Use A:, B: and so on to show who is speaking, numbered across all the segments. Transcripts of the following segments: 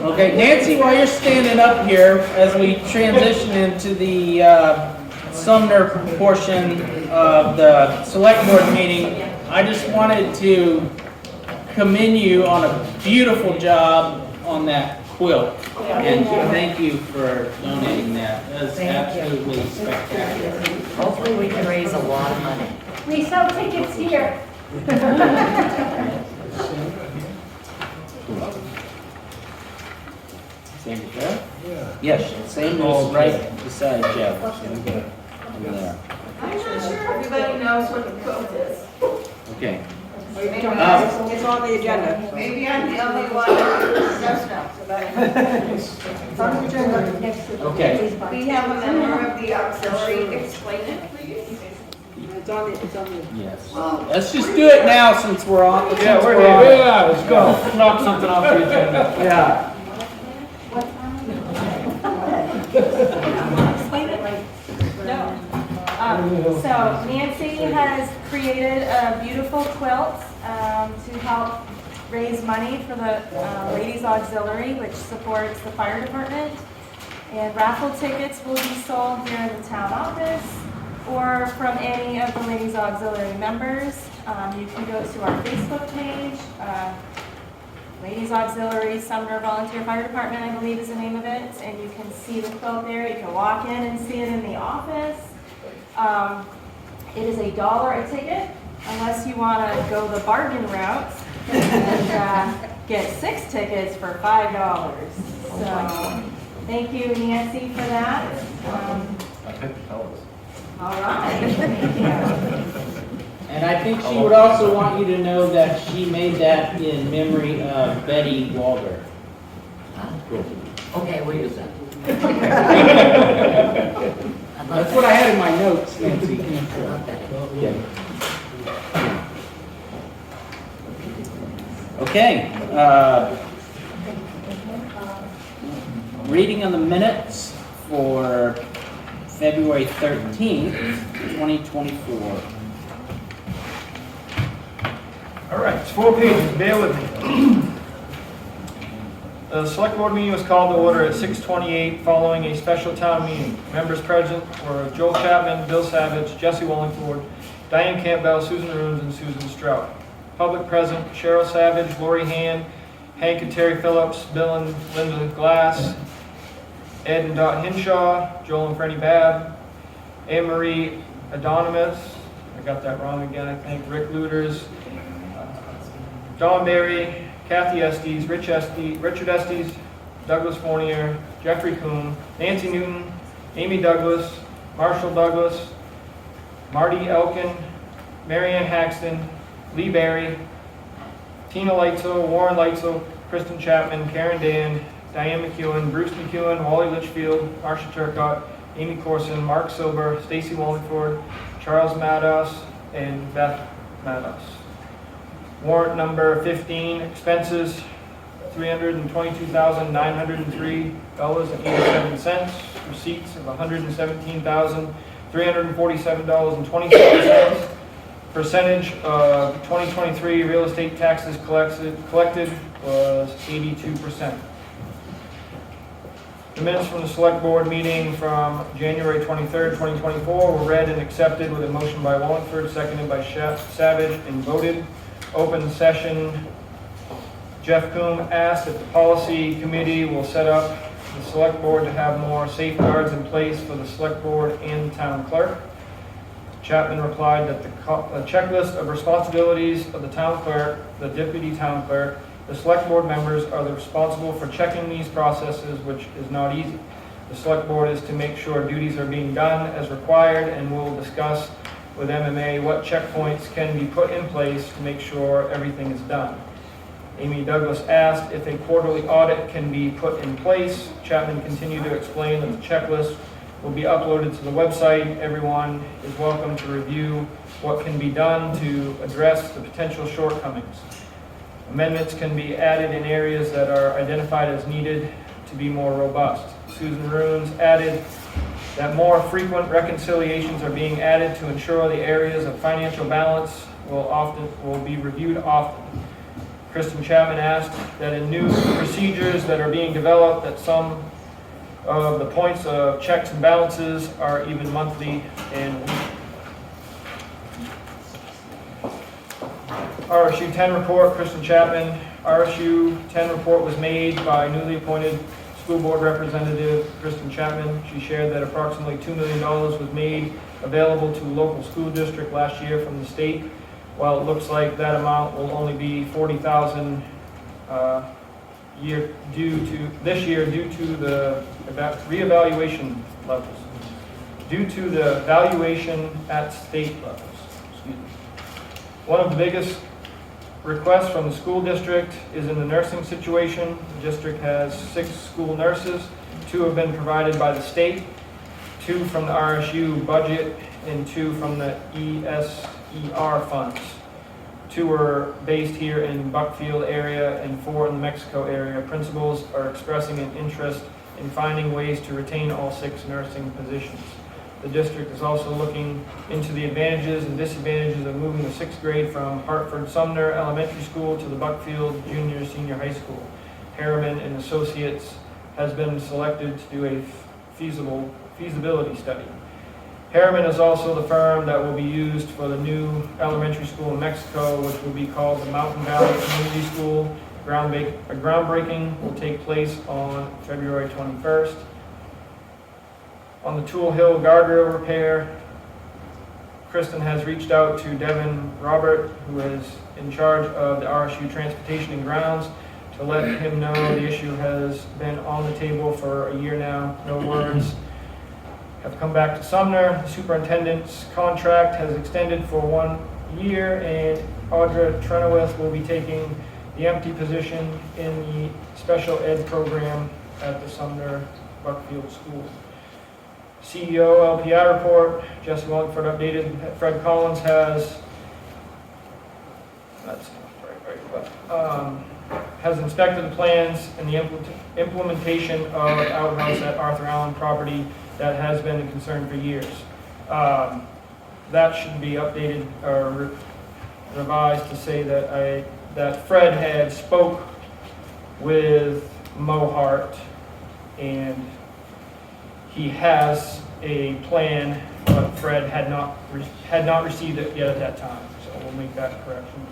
A: Okay, Nancy, while you're standing up here, as we transition into the Sumner portion of the select board meeting, I just wanted to commend you on a beautiful job on that quilt. And thank you for donating that. That's absolutely spectacular.
B: Hopefully we can raise a lot of money.
C: We sell tickets here.
A: Same with Jeff? Yes, same as right beside Jeff. Over there.
D: I'm not sure everybody knows what the quilt is.
A: Okay.
E: It's on the agenda.
D: Maybe I'm the only one that does know.
A: Okay.
D: We have a member of the auxiliary explain it, please.
E: It's on the,
A: Yes. Let's just do it now since we're on.
F: Yeah, we're here. Yeah, let's go. Knock something off the agenda.
A: Yeah.
C: Explain it. No. So Nancy has created a beautiful quilt to help raise money for the Ladies Auxiliary, which supports the fire department. And raffle tickets will be sold here in the town office or from any of the Ladies Auxiliary members. You can go to our Facebook page. Ladies Auxiliary Sumner Volunteer Fire Department, I believe is the name of it, and you can see the quilt there. You can walk in and see it in the office. It is $1 a ticket, unless you want to go the bargain route and get 6 tickets for $5. So, thank you, Nancy, for that. All right.
A: And I think she would also want you to know that she made that in memory of Betty Walder.
B: Okay, we'll use that.
A: That's what I had in my notes, Nancy. Okay. Reading of the minutes for February 13th, 2024.
F: All right, it's 4 pages, bear with me. The select board meeting was called to order at 6:28 following a special town meeting. Members present were Joel Chapman, Bill Savage, Jesse Wallingford, Diane Campbell, Susan Runes, and Susan Strout. Public present, Cheryl Savage, Lori Hand, Hank and Terry Phillips, Bill and Linda Glass, Ed and Dot Hinshaw, Joel and Freddie Babb, Anne Marie Adonimus, I got that wrong again, I think, Rick Luters, Don Berry, Kathy Estes, Richard Estes, Douglas Fournier, Jeffrey Kuhn, Nancy Newton, Amy Douglas, Marshall Douglas, Marty Elkin, Marianne Haxton, Lee Berry, Tina Leitzel, Warren Leitzel, Kristen Chapman, Karen Dan, Diane McEwen, Bruce McEwen, Wally Litchfield, Marcia Turcott, Amy Corson, Mark Silver, Stacy Wallingford, Charles Maddox, and Beth Maddox. Warrant number 15, expenses $322,903.87. Receipts of $117,347.27. Percentage of 2023 real estate taxes collected was 82%. The minutes from the select board meeting from January 23rd, 2024 were read and accepted with a motion by Wallingford, seconded by Savage, and voted. Open session, Jeff Coombe asked if the policy committee will set up the select board to have more safeguards in place for the select board and the town clerk. Chapman replied that the checklist of responsibilities of the town clerk, the deputy town clerk, the select board members are responsible for checking these processes, which is not easy. The select board is to make sure duties are being done as required, and will discuss with MMA what checkpoints can be put in place to make sure everything is done. Amy Douglas asked if a quarterly audit can be put in place. Chapman continued to explain that the checklist will be uploaded to the website. Everyone is welcome to review what can be done to address the potential shortcomings. Amendments can be added in areas that are identified as needed to be more robust. Susan Runes added that more frequent reconciliations are being added to ensure the areas of financial balance will be reviewed often. Kristen Chapman asked that in new procedures that are being developed, that some of the points of checks and balances are even monthly and weekly. RSU 10 report, Kristen Chapman. RSU 10 report was made by newly appointed school board representative Kristen Chapman. She shared that approximately $2 million was made available to local school district last year from the state. While it looks like that amount will only be $40,000 this year due to the reevaluation levels. Due to the valuation at state levels. Excuse me. One of the biggest requests from the school district is in the nursing situation. The district has 6 school nurses. 2 have been provided by the state, 2 from the RSU budget, and 2 from the ESER funds. 2 are based here in Buckfield area and 4 in the Mexico area. Principals are expressing an interest in finding ways to retain all 6 nursing positions. The district is also looking into the advantages and disadvantages of moving the 6th grade from Hartford Sumner Elementary School to the Buckfield Junior Senior High School. Harriman and Associates has been selected to do a feasibility study. Harriman is also the firm that will be used for the new elementary school in Mexico, which will be called the Mountain Valley Community School. A groundbreaking will take place on February 21st. On the Tool Hill guardrail repair, Kristen has reached out to Devin Robert, who is in charge of the RSU Transportation and Grounds, to let him know the issue has been on the table for a year now. No words have come back to Sumner. The superintendent's contract has extended for 1 year, and Audra Trenoweth will be taking the empty position in the special ed program at the Sumner Buckfield School. CEO LPI report, Jesse Wallingford updated. Fred Collins has, has inspected the plans and the implementation of the outhouse at Arthur Allen property that has been a concern for years. That should be updated or revised to say that Fred had spoke with Mohart and he has a plan, but Fred had not received it yet at that time, so we'll make that correction.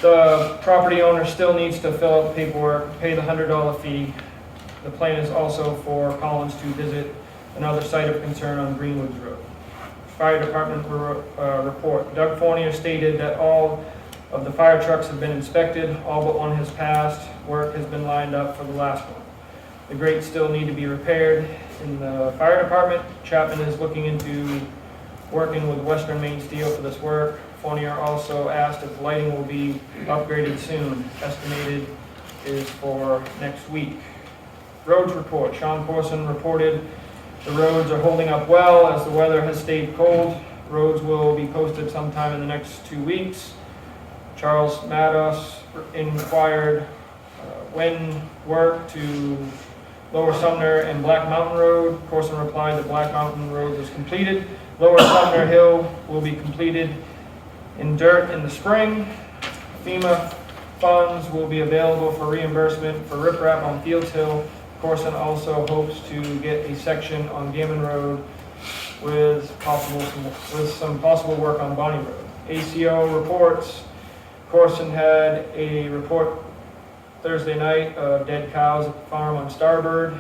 F: The property owner still needs to fill out the paperwork, pay the $100 fee. The plan is also for Collins to visit another site of concern on Greenwoods Road. Fire Department report. Doug Fournier stated that all of the fire trucks have been inspected, all but one has passed. Work has been lined up for the last one. The grates still need to be repaired in the fire department. Chapman is looking into working with Western Maine Steel for this work. Fournier also asked if lighting will be upgraded soon. Estimated is for next week. Roads report. Sean Corson reported the roads are holding up well as the weather has stayed cold. Roads will be posted sometime in the next 2 weeks. Charles Maddox inquired when work to Lower Sumner and Black Mountain Road. Corson replied that Black Mountain Road was completed. Lower Sumner Hill will be completed in dirt in the spring. FEMA funds will be available for reimbursement for riprap on Fields Hill. Corson also hopes to get a section on Gammon Road with some possible work on Bonnie Road. ACO reports. Corson had a report Thursday night of dead cows at the farm on Starboard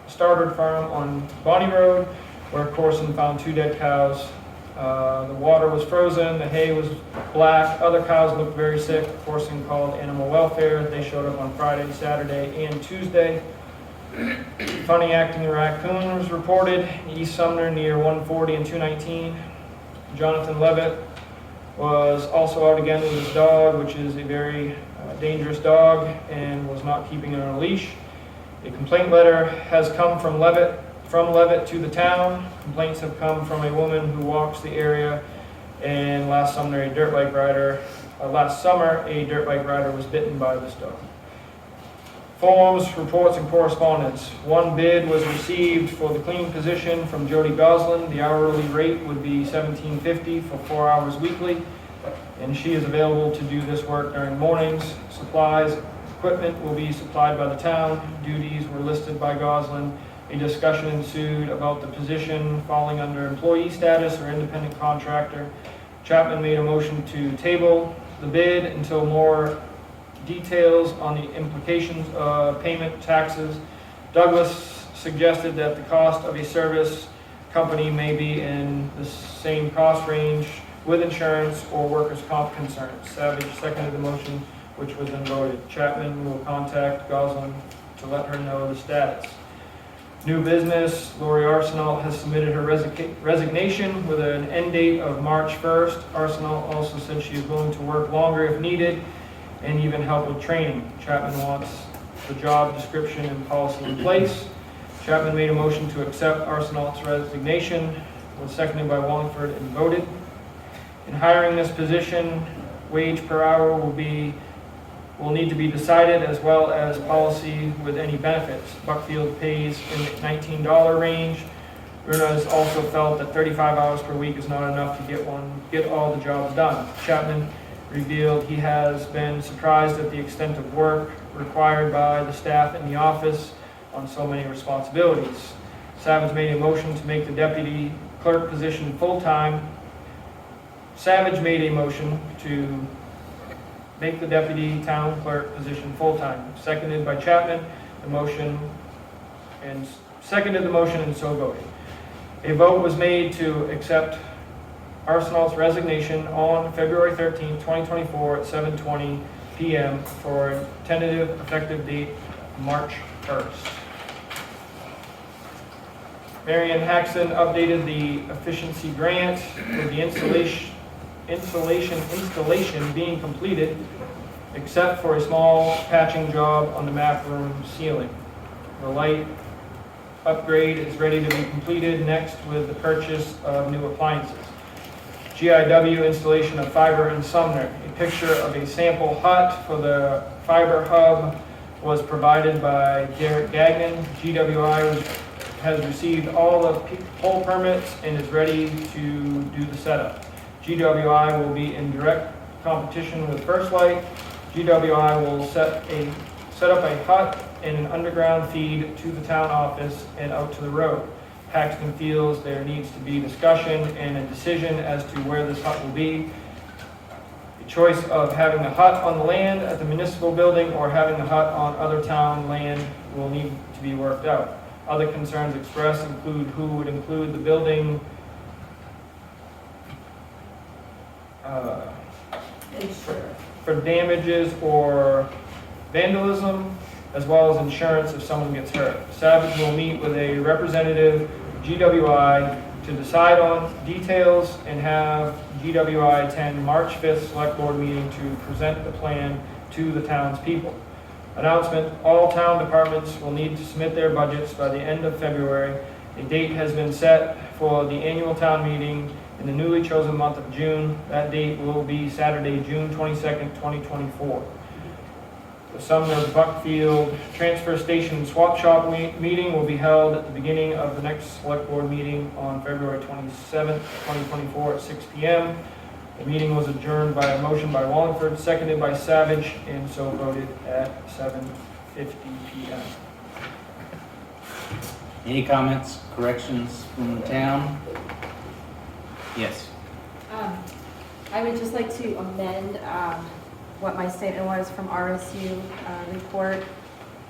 F: Farm on Bonnie Road, where Corson found 2 dead cows. The water was frozen, the hay was black, other cows looked very sick. Corson called animal welfare. They showed up on Friday, Saturday, and Tuesday. Funny acting raccoon was reported in East Sumner near 140 and 219. Jonathan Levitt was also out again with his dog, which is a very dangerous dog, and was not keeping it on a leash. A complaint letter has come from Levitt to the town. Complaints have come from a woman who walks the area, and last summer a dirt bike rider was bitten by this dog. Forms, reports, and correspondence. 1 bid was received for the cleaning position from Jody Goslin. The hourly rate would be $17.50 for 4 hours weekly. and she is available to do this work during mornings. Supplies, equipment will be supplied by the town. Duties were listed by Goslin. A discussion ensued about the position falling under employee status or independent contractor. Chapman made a motion to table the bid until more details on the implications of payment taxes. Douglas suggested that the cost of a service company may be in the same cost range with insurance or workers' comp concerns. Savage seconded the motion, which was then voted. Chapman will contact Goslin to let her know the status. New business, Lori Arsenal has submitted her resignation with an end date of March 1st. Arsenal also said she is willing to work longer if needed and even help with training. Chapman wants the job description and policy in place. Chapman made a motion to accept Arsenal's resignation, was seconded by Wallingford and voted. In hiring this position, wage per hour will need to be decided, as well as policy with any benefits. Buckfield pays in the $19 range. Runa has also felt that 35 hours per week is not enough to get all the jobs done. Chapman revealed he has been surprised at the extent of work required by the staff in the office on so many responsibilities. Savage made a motion to make the deputy clerk position full-time. Savage made a motion to make the deputy town clerk position full-time. Seconded by Chapman, seconded the motion and so voted. A vote was made to accept Arsenal's resignation on February 13, 2024 at 7:20 p.m. for a tentative effective date March 1st. Marion Haxton updated the efficiency grant with the installation being completed, except for a small patching job on the map room ceiling. The light upgrade is ready to be completed next with the purchase of new appliances. GIW installation of fiber in Sumner. A picture of a sample hut for the fiber hub was provided by Derek Gagnon. GWI has received all the pole permits and is ready to do the setup. GWI will be in direct competition with First Light. GWI will set up a hut and an underground feed to the town office and out to the road. Paxton feels there needs to be discussion and a decision as to where this hut will be. The choice of having the hut on the land at the municipal building or having the hut on other town land will need to be worked out. Other concerns expressed include who would include the building for damages or vandalism, as well as insurance if someone gets hurt. Savage will meet with a representative GWI to decide on details and have GWI attend March 5th Select Board meeting to present the plan to the townspeople. Announcement, all town departments will need to submit their budgets by the end of February. A date has been set for the annual town meeting in the newly chosen month of June. That date will be Saturday, June 22nd, 2024. The Sumner Buckfield Transfer Station Swap Shop meeting will be held at the beginning of the next Select Board meeting on February 27th, 2024 at 6 p.m. The meeting was adjourned by a motion by Wallingford, seconded by Savage, and so voted at 7:50 p.m.
A: Any comments, corrections from the town? Yes.
C: I would just like to amend what my statement was from RSU report.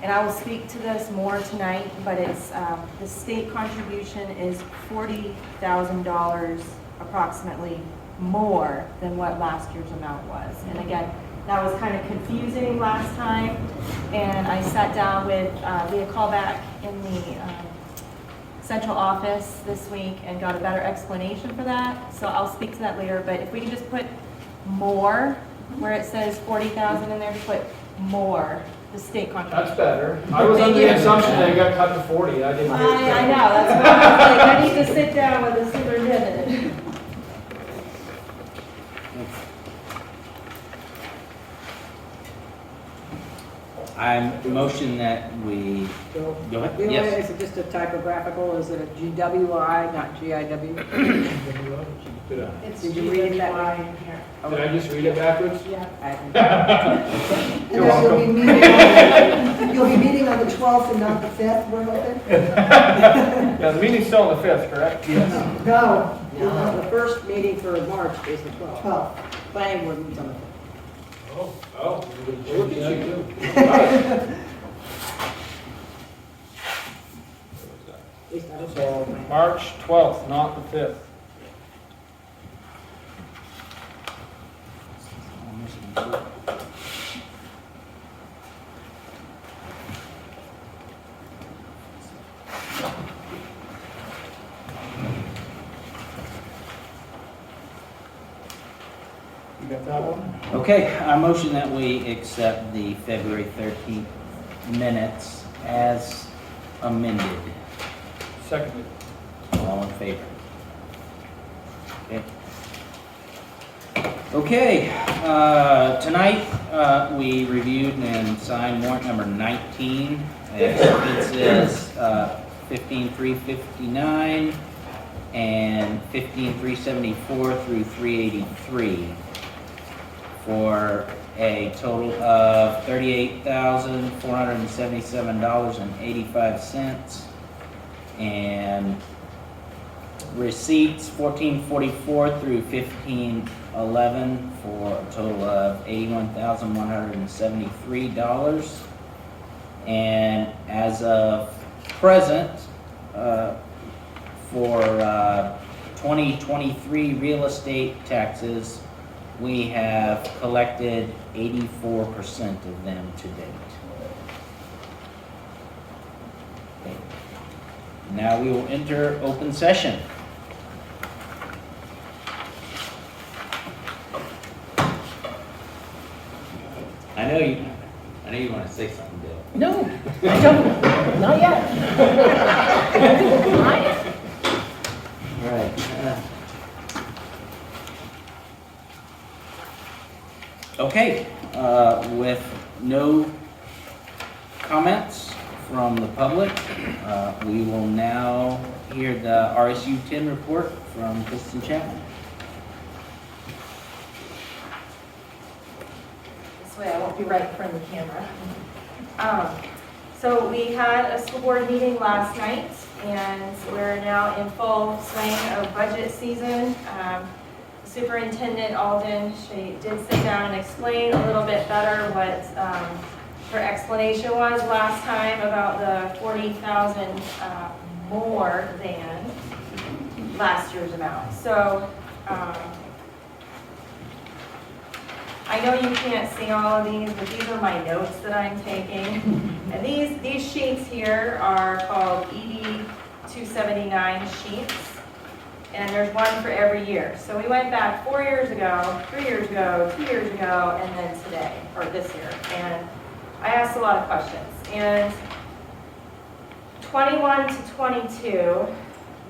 C: And I will speak to this more tonight, but it's the state contribution is $40,000 approximately more than what last year's amount was. And again, that was kind of confusing last time. And I sat down with, we had a call back in the central office this week and got a better explanation for that. So I'll speak to that later, but if we can just put more, where it says 40,000 in there, to put more, the state contribution.
F: That's better. I was under the assumption that it got cut to 40. I didn't.
C: I know, that's what I was like, I need to sit down with the superintendent.
A: I motion that we,
E: So,
A: go ahead,
E: the only,
A: yes.
E: is it just a typographical, is it a GWI, not GIW?
F: Did I?
E: Did you read it that way?
F: Did I just read it backwards?
E: Yeah.
G: And
F: You're
G: then
F: welcome.
G: you'll be meeting on the 12th and not the 5th, we're hoping?
F: Yeah, the meeting's still on the 5th, correct?
G: No,
E: The first meeting for March is the 12th.
G: 12th.
E: Planning board meets on the 5th.
F: Oh, look at you. All right.
E: At least I don't
F: So, March 12th, not the 5th. You got that one?
A: Okay, I motion that we accept the February 13th minutes as amended.
F: Seconded.
A: All in favor? Okay. Okay, tonight, we reviewed and signed warrant number 19. Expenses, 15,359 and 15,374 through 383 for a total of $38,477.85. And receipts 1444 through 1511 for a total of $81,173. And as of present, for 2023 real estate taxes, we have collected 84% of them to date. Okay. Now we will enter open session. I know you want to say something, Bill.
B: No, I don't, not yet.
A: All right. Okay, with no comments from the public, we will now hear the RSU 10 report from Kristen Chapman.
C: This way I won't be right in front of the camera. So we had a school board meeting last night, and we're now in full swing of budget season. Superintendent Alden, she did sit down and explain a little bit better what her explanation was last time about the 40,000 more than last year's amount. So I know you can't see all of these, but these are my notes that I'm taking. And these sheets here are called ED 279 sheets. And there's one for every year. So we went back 4 years ago, 3 years ago, 2 years ago, and then today, or this year. And I asked a lot of questions. And 21 to 22,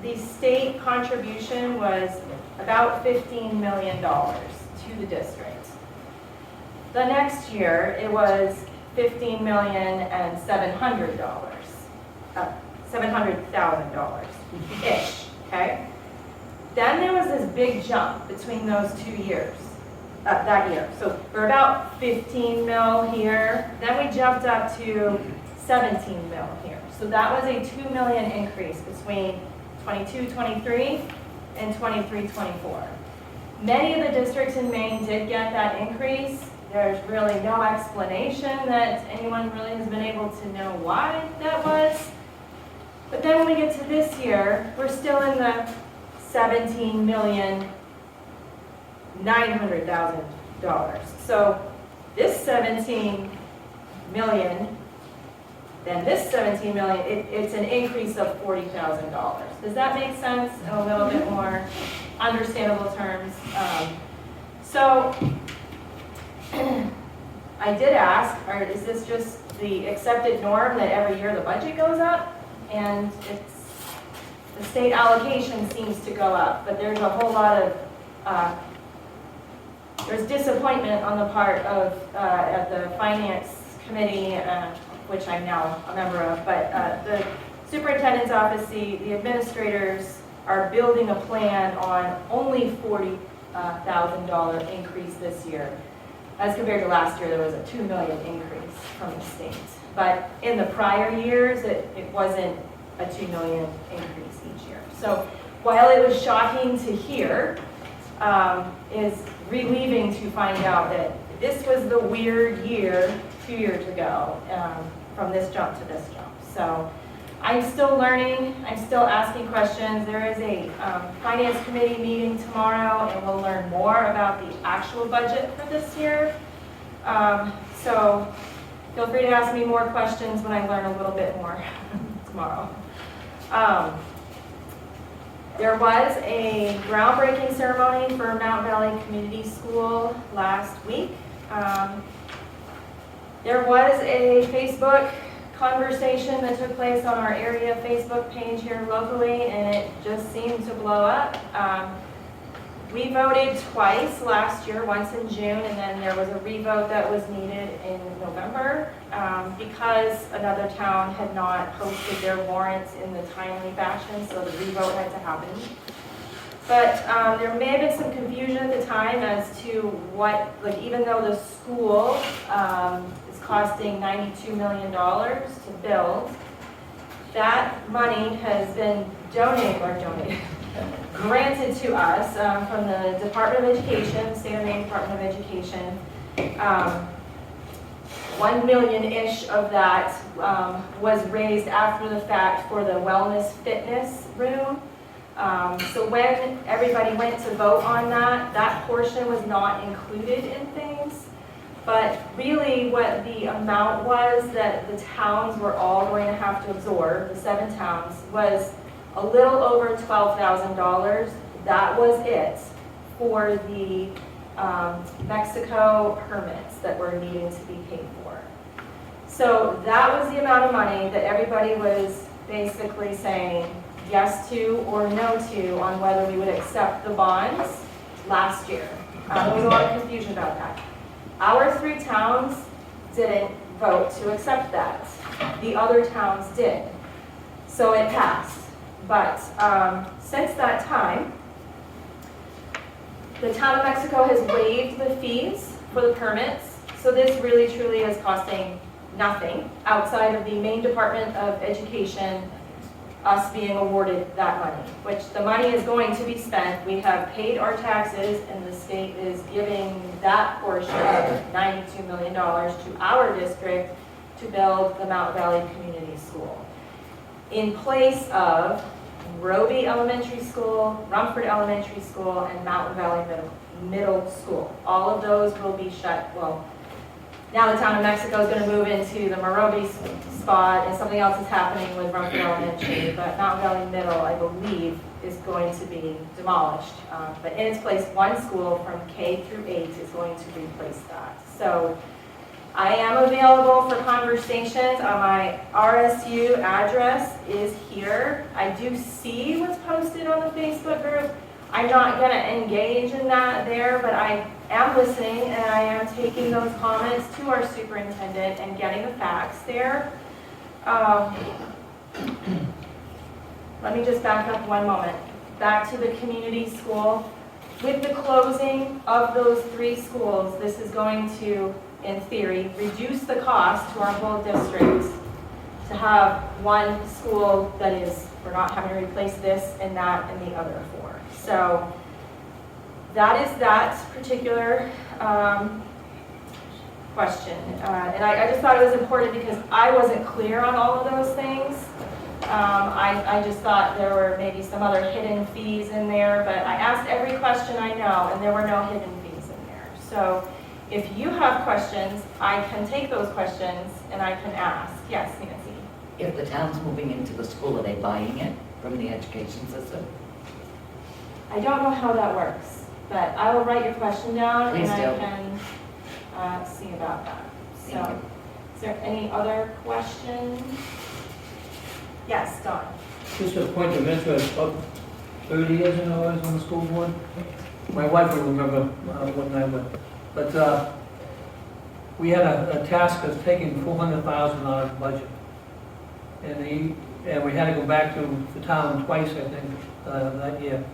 C: the state contribution was about $15 million to the district. The next year, it was $15,700,000-ish, okay? Then there was this big jump between those 2 years, that year. So we're about 15 mil here. Then we jumped up to 17 mil here. So that was a 2 million increase between 22-23 and 23-24. Many of the districts in Maine did get that increase. There's really no explanation that anyone really has been able to know why that was. But then when we get to this year, we're still in the $17,900,000. So this 17 million, then this 17 million, it's an increase of $40,000. Does that make sense in a little bit more understandable terms? So I did ask, or is this just the accepted norm that every year the budget goes up? And the state allocation seems to go up, but there's a whole lot of, there's disappointment on the part of, at the finance committee, which I'm now a member of, but the superintendent's office, the administrators, are building a plan on only $40,000 increase this year. As compared to last year, there was a $2 million increase from the state. But in the prior years, it wasn't a $2 million increase each year. So while it was shocking to hear, is relieving to find out that this was the weird year 2 years ago, from this jump to this jump. So I'm still learning, I'm still asking questions. There is a finance committee meeting tomorrow, and we'll learn more about the actual budget for this year. So feel free to ask me more questions when I learn a little bit more tomorrow. There was a groundbreaking ceremony for Mount Valley Community School last week. There was a Facebook conversation that took place on our area Facebook page here locally, and it just seemed to blow up. We voted twice last year, once in June, and then there was a revote that was needed in November because another town had not posted their warrants in the timely fashion, so the revote had to happen. But there may have been some confusion at the time as to what, like, even though the school is costing $92 million to build, that money has been granted to us from the Department of Education, State of Maine Department of Education. 1 million-ish of that was raised after the fact for the wellness fitness room. So when everybody went to vote on that, that portion was not included in things. But really what the amount was that the towns were all going to have to absorb, the 7 towns, was a little over $12,000. That was it for the Mexico permits that were needing to be paid for. So that was the amount of money that everybody was basically saying yes to or no to on whether we would accept the bonds last year. There was a lot of confusion about that. Our 3 towns didn't vote to accept that. The other towns did. So it passed. But since that time, the town of Mexico has waived the fees for the permits. So this really truly is costing nothing outside of the Maine Department of Education, us being awarded that money, which the money is going to be spent. We have paid our taxes, and the state is giving that portion of $92 million to our district to build the Mount Valley Community School in place of Roby Elementary School, Rumford Elementary School, and Mountain Valley Middle School. All of those will be shut. Well, now the town of Mexico is going to move into the Morobe spot, and something else is happening with Rumford Elementary, but Mountain Valley Middle, I believe, is going to be demolished. But in its place, one school from K through 8 is going to replace that. So I am available for conversations. My RSU address is here. I do see what's posted on the Facebook group. I'm not going to engage in that there, but I am listening, and I am taking those comments to our superintendent and getting the facts there. Let me just back up one moment. Back to the community school. With the closing of those 3 schools, this is going to, in theory, reduce the cost to our whole district to have one school that is, we're not having to replace this and that and the other 4. So that is that particular question. And I just thought it was important because I wasn't clear on all of those things. I just thought there were maybe some other hidden fees in there, but I asked every question I know, and there were no hidden fees in there. So if you have questions, I can take those questions and I can ask. Yes, Nancy?
B: If the town's moving into the school, are they buying it from the education system?
C: I don't know how that works, but I will write your question down
B: Please
C: and
B: do.
C: I can see about that.
B: Thank
C: So,
B: you.
C: is there any other questions? Yes, Dawn?
H: Just a point of interest, about 30 years ago I was on the school board. My wife will remember when I went. But we had a task of taking $400,000 out of the budget. And and we had to go back to the town twice, I think, that year.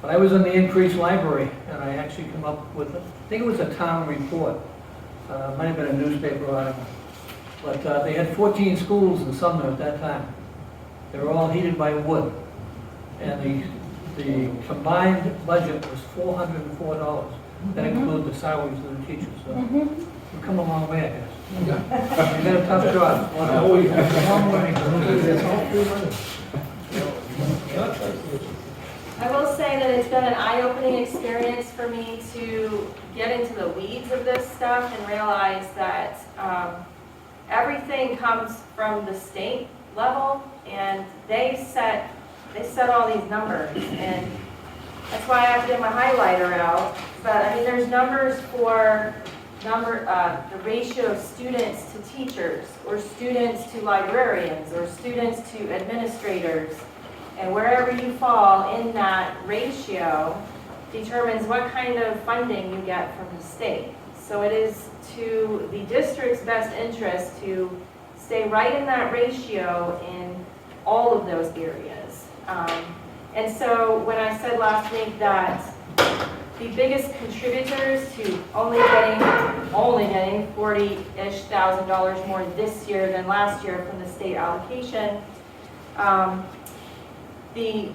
H: But I was in the increased library, and I actually come up with, I think it was a town report, might have been a newspaper article. But they had 14 schools in Sumner at that time. They were all heated by wood. And the combined budget was $404. That included the salaries of the teachers, so we've come a long way, I guess. We've had a tough job. Long way.
C: I will say that it's been an eye-opening experience for me to get into the weeds of this stuff and realize that everything comes from the state level, and they set all these numbers, and that's why I have to get my highlighter out. But I mean, there's numbers for the ratio of students to teachers, or students to librarians, or students to administrators. And wherever you fall in that ratio determines what kind of funding you get from the state. So it is to the district's best interest to stay right in that ratio in all of those areas. And so when I said last week that the biggest contributors to only getting $40-ish thousand more this year than last year from the state allocation, the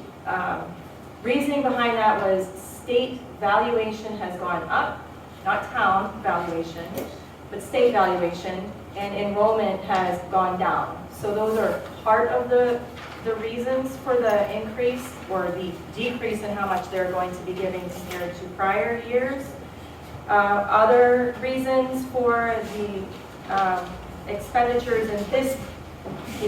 C: reasoning behind that was state valuation has gone up, not town valuation, but state valuation, and enrollment has gone down. So those are part of the reasons for the increase or the decrease in how much they're going to be giving compared to prior years. Other reasons for the expenditures in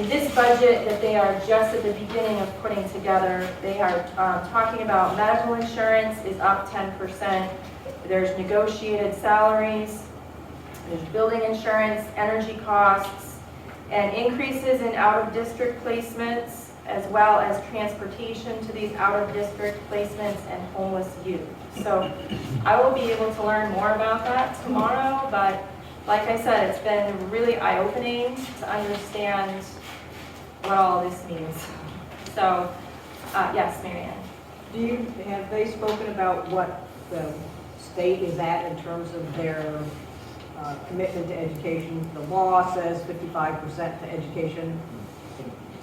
C: this budget that they are just at the beginning of putting together. They are talking about medical insurance is up 10%. There's negotiated salaries. There's building insurance, energy costs, and increases in out-of-district placements, as well as transportation to these out-of-district placements and homeless youth. So I will be able to learn more about that tomorrow, but like I said, it's been really eye-opening to understand what all this means. So, yes, Marianne.
E: Have they spoken about what the state is at in terms of their commitment to education? The law says 55% to education.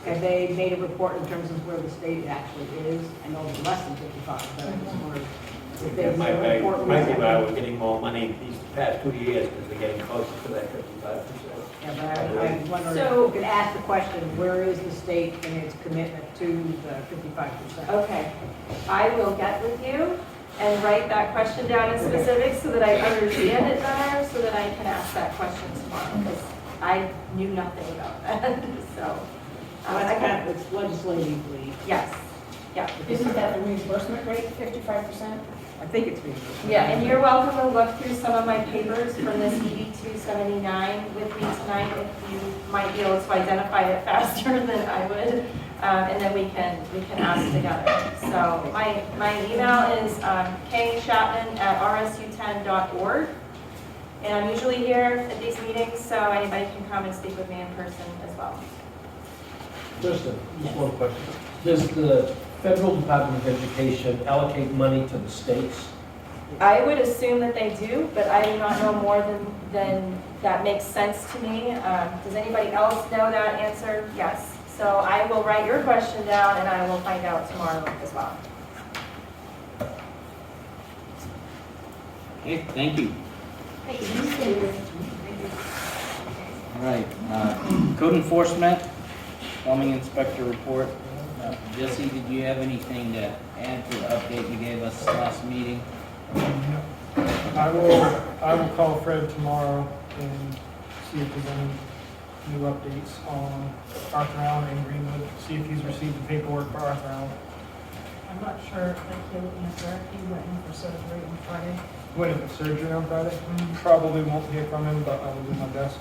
E: Have they made a report in terms of where the state actually is? I know it's less than 55, but I just wondered if there's a report.
I: Might be why we're getting more money these past 2 years, because we're getting closer to that 55%.
E: Yeah, but I wonder if you could ask the question, where is the state in its commitment to the 55%?
C: Okay, I will get with you and write that question down in specifics so that I understand it better, so that I can ask that question tomorrow, because I knew nothing about that, so.
E: It's legislatively,
C: Yes, yeah.
D: Isn't that the reimbursement rate, 55%?
E: I think it's being.
C: Yeah, and you're welcome to look through some of my papers from this ED 279 with me tonight, if you might be able to identify it faster than I would, and then we can ask together. So my email is kchapman@rsu10.org, and I'm usually here at these meetings, so anybody can come and speak with me in person as well.
J: Just one question. Does the Federal Department of Education allocate money to the states?
C: I would assume that they do, but I do not know more than that makes sense to me. Does anybody else know that answer? Yes. So I will write your question down and I will find out tomorrow as well.
A: Okay, thank you. All right, code enforcement, plumbing inspector report. Jesse, did you have anything to add to the update you gave us last meeting?
F: I will call Fred tomorrow and see if there's any new updates on Arthur Allen and Greenwood, see if he's received the paperwork for Arthur Allen.
D: I'm not sure if he'll answer. He went in for surgery on Friday.
F: Went in for surgery on Friday. Probably won't hear from him, but I will do my best.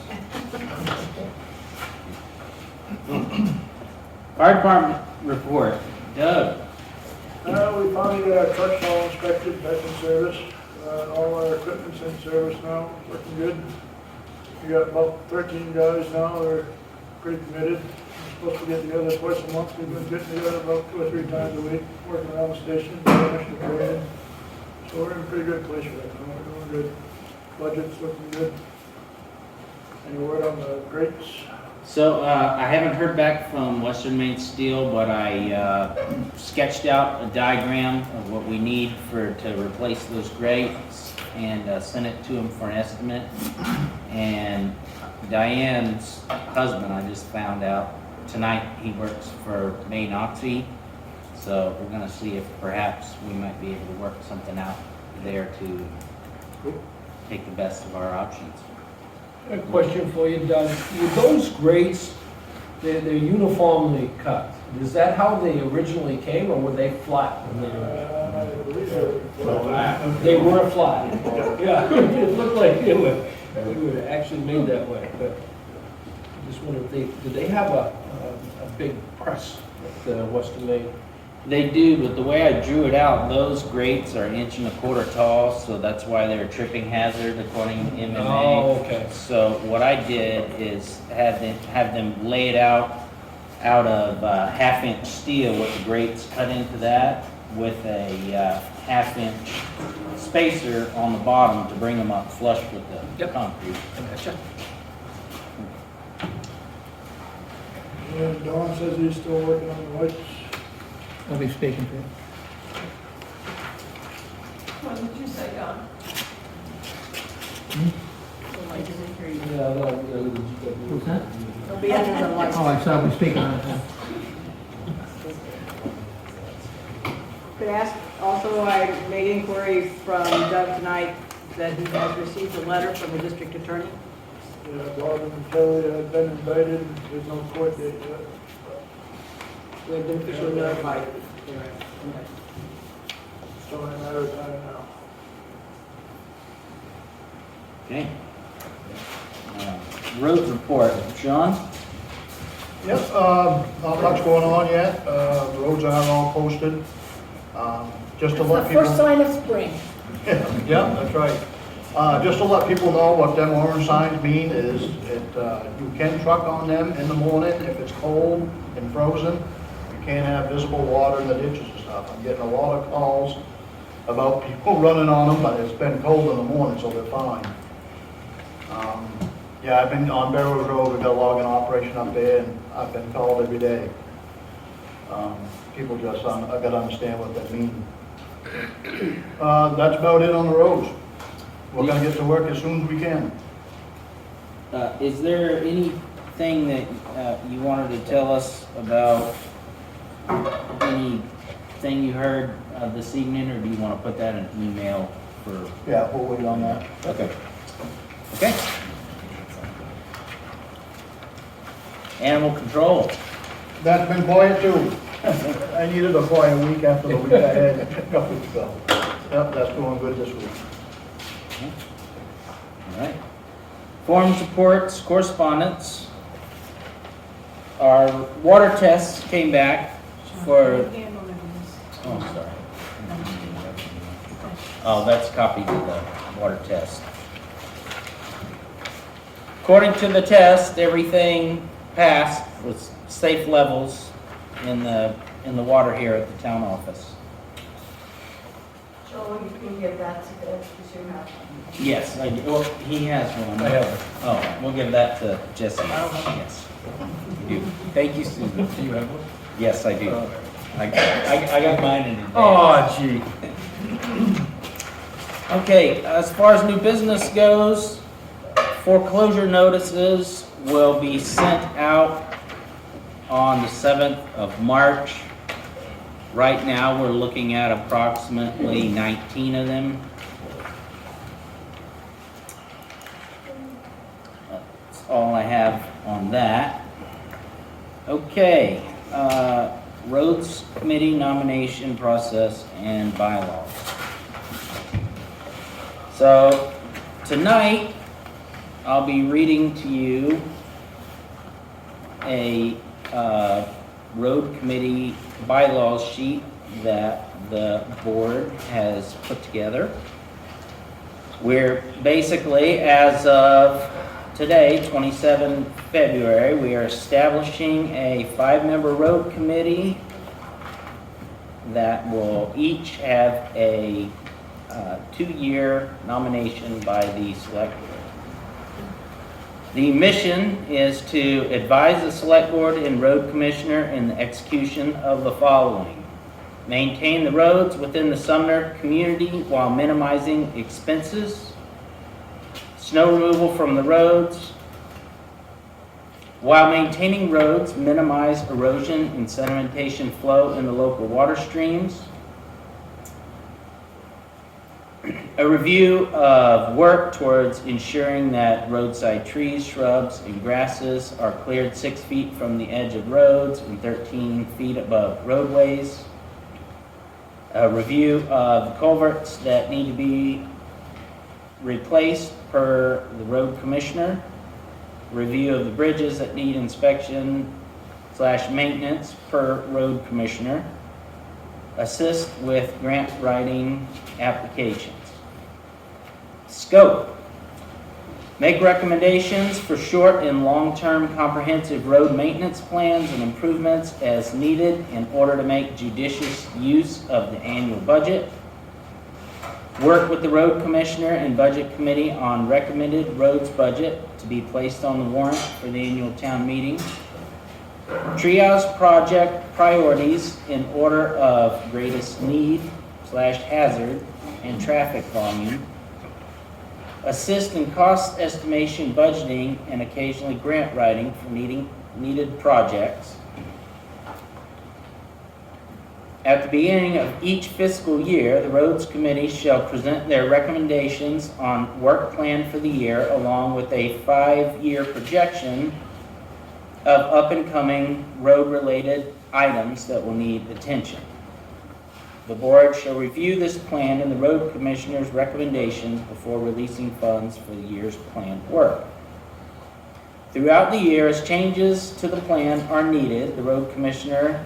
A: Fire department report. Doug?
K: We finally got our trucks all inspected, back in service. All our equipment's in service now, working good. We got about 13 guys now that are pretty committed, supposed to get together twice a month. We've been getting together about 2 or 3 times a week, working around the station, doing extra training. So we're in a pretty good place right now. We're doing good. Budget's looking good. Any word on the grates?
A: So, I haven't heard back from Western Maine Steel, but I sketched out a diagram of what we need to replace those grates and sent it to them for an estimate. And Diane's husband, I just found out tonight, he works for Maine Oxy. So we're gonna see if perhaps we might be able to work something out there to take the best of our options.
J: A question for you, Doug. With those grates, they're uniformly cut. Is that how they originally came, or were they flat? When they were...
K: I believe so.
J: They were flat. Yeah, it looked like they were actually made that way. But I just wonder if did they have a big press at Western Maine?
A: They do, but the way I drew it out, those grates are 1.25 inches tall, so that's why they're a tripping hazard according to MMA.
J: Oh, okay.
A: So what I did is have them lay it out of 1/2-inch steel with the grates cut into that with a 1/2-inch spacer on the bottom to bring them up flush with the concrete.
J: Gotcha.
K: And Don says he's still working on the lights.
H: I'll be speaking to you.
D: What did you say, Don?
H: Who's that?
E: It'll be under the light.
H: Oh, I saw we speaking on it.
E: Could ask, also, I made inquiry from Doug tonight that he has received a letter from the district attorney.
K: Yeah, Bob and Kelly have been indicted. There's no court date yet.
E: We've been officially notified.
K: It's only a matter of time now.
A: Okay. Roads report, Sean?
K: Yep, not much going on yet. The roads aren't all posted. Just to let people.
D: First sign of spring.
K: Yeah, that's right. Just to let people know what them orange signs mean is you can truck on them in the morning if it's cold and frozen. You can't have visible water in the ditches and stuff. I'm getting a lot of calls about people running on them, but it's been cold in the morning, so they're fine. Yeah, I've been on Barrows Road, we've got a logging operation up there, and I've been called every day. People just, I've got to understand what that means. That's about it on the roads. We're gonna get to work as soon as we can.
A: Is there anything that you wanted to tell us about anything you heard this evening, or do you want to put that in an email for?
K: Yeah, we'll wait on that.
A: Okay. Okay. Animal control.
K: That's been quiet too. I needed a quiet week after the week I had a couple weeks ago. Yep, that's going good this week.
A: All right. Forms, reports, correspondence. Our water tests came back for. Oh, sorry. Oh, that's copied to the water test. According to the test, everything passed with safe levels in the water here at the town office.
D: Joel, you can give that to the, because you have.
A: Yes, I do. Well, he has one.
J: I have it.
A: Oh, we'll give that to Jesse. Yes. You do. Thank you, Susan.
J: Do you have one?
A: Yes, I do. I got mine in advance.
J: Oh, gee.
A: Okay, as far as new business goes, foreclosure notices will be sent out on the 7th of March. Right now, we're looking at approximately 19 of them. That's all I have on that. Okay, Roads Committee nomination process and bylaws. So, tonight, I'll be reading to you a road committee bylaws sheet that the board has put together. We're basically, as of today, 27 February, we are establishing a 5-member road committee that will each have a 2-year nomination by the select board. The mission is to advise the select board and road commissioner in the execution of the following: maintain the roads within the Sumner community while minimizing expenses, snow removal from the roads, while maintaining roads, minimize erosion and sedimentation flow in the local water streams. A review of work towards ensuring that roadside trees, shrubs, and grasses are cleared 6 feet from the edge of roads and 13 feet above roadways. A review of culverts that need to be replaced per the road commissioner. Review of the bridges that need inspection/maintenance per road commissioner. Assist with grant writing applications. Scope. Make recommendations for short and long-term comprehensive road maintenance plans and improvements as needed in order to make judicious use of the annual budget. Work with the road commissioner and budget committee on recommended roads budget to be placed on the warrant for the annual town meeting. Triage project priorities in order of greatest need/hazard and traffic volume. Assist in cost estimation, budgeting, and occasionally grant writing for needed projects. At the beginning of each fiscal year, the Roads Committee shall present their recommendations on work plan for the year, along with a 5-year projection of up-and-coming road-related items that will need attention. The board shall review this plan and the road commissioner's recommendations before releasing funds for the year's planned work. Throughout the year, as changes to the plan are needed, the road commissioner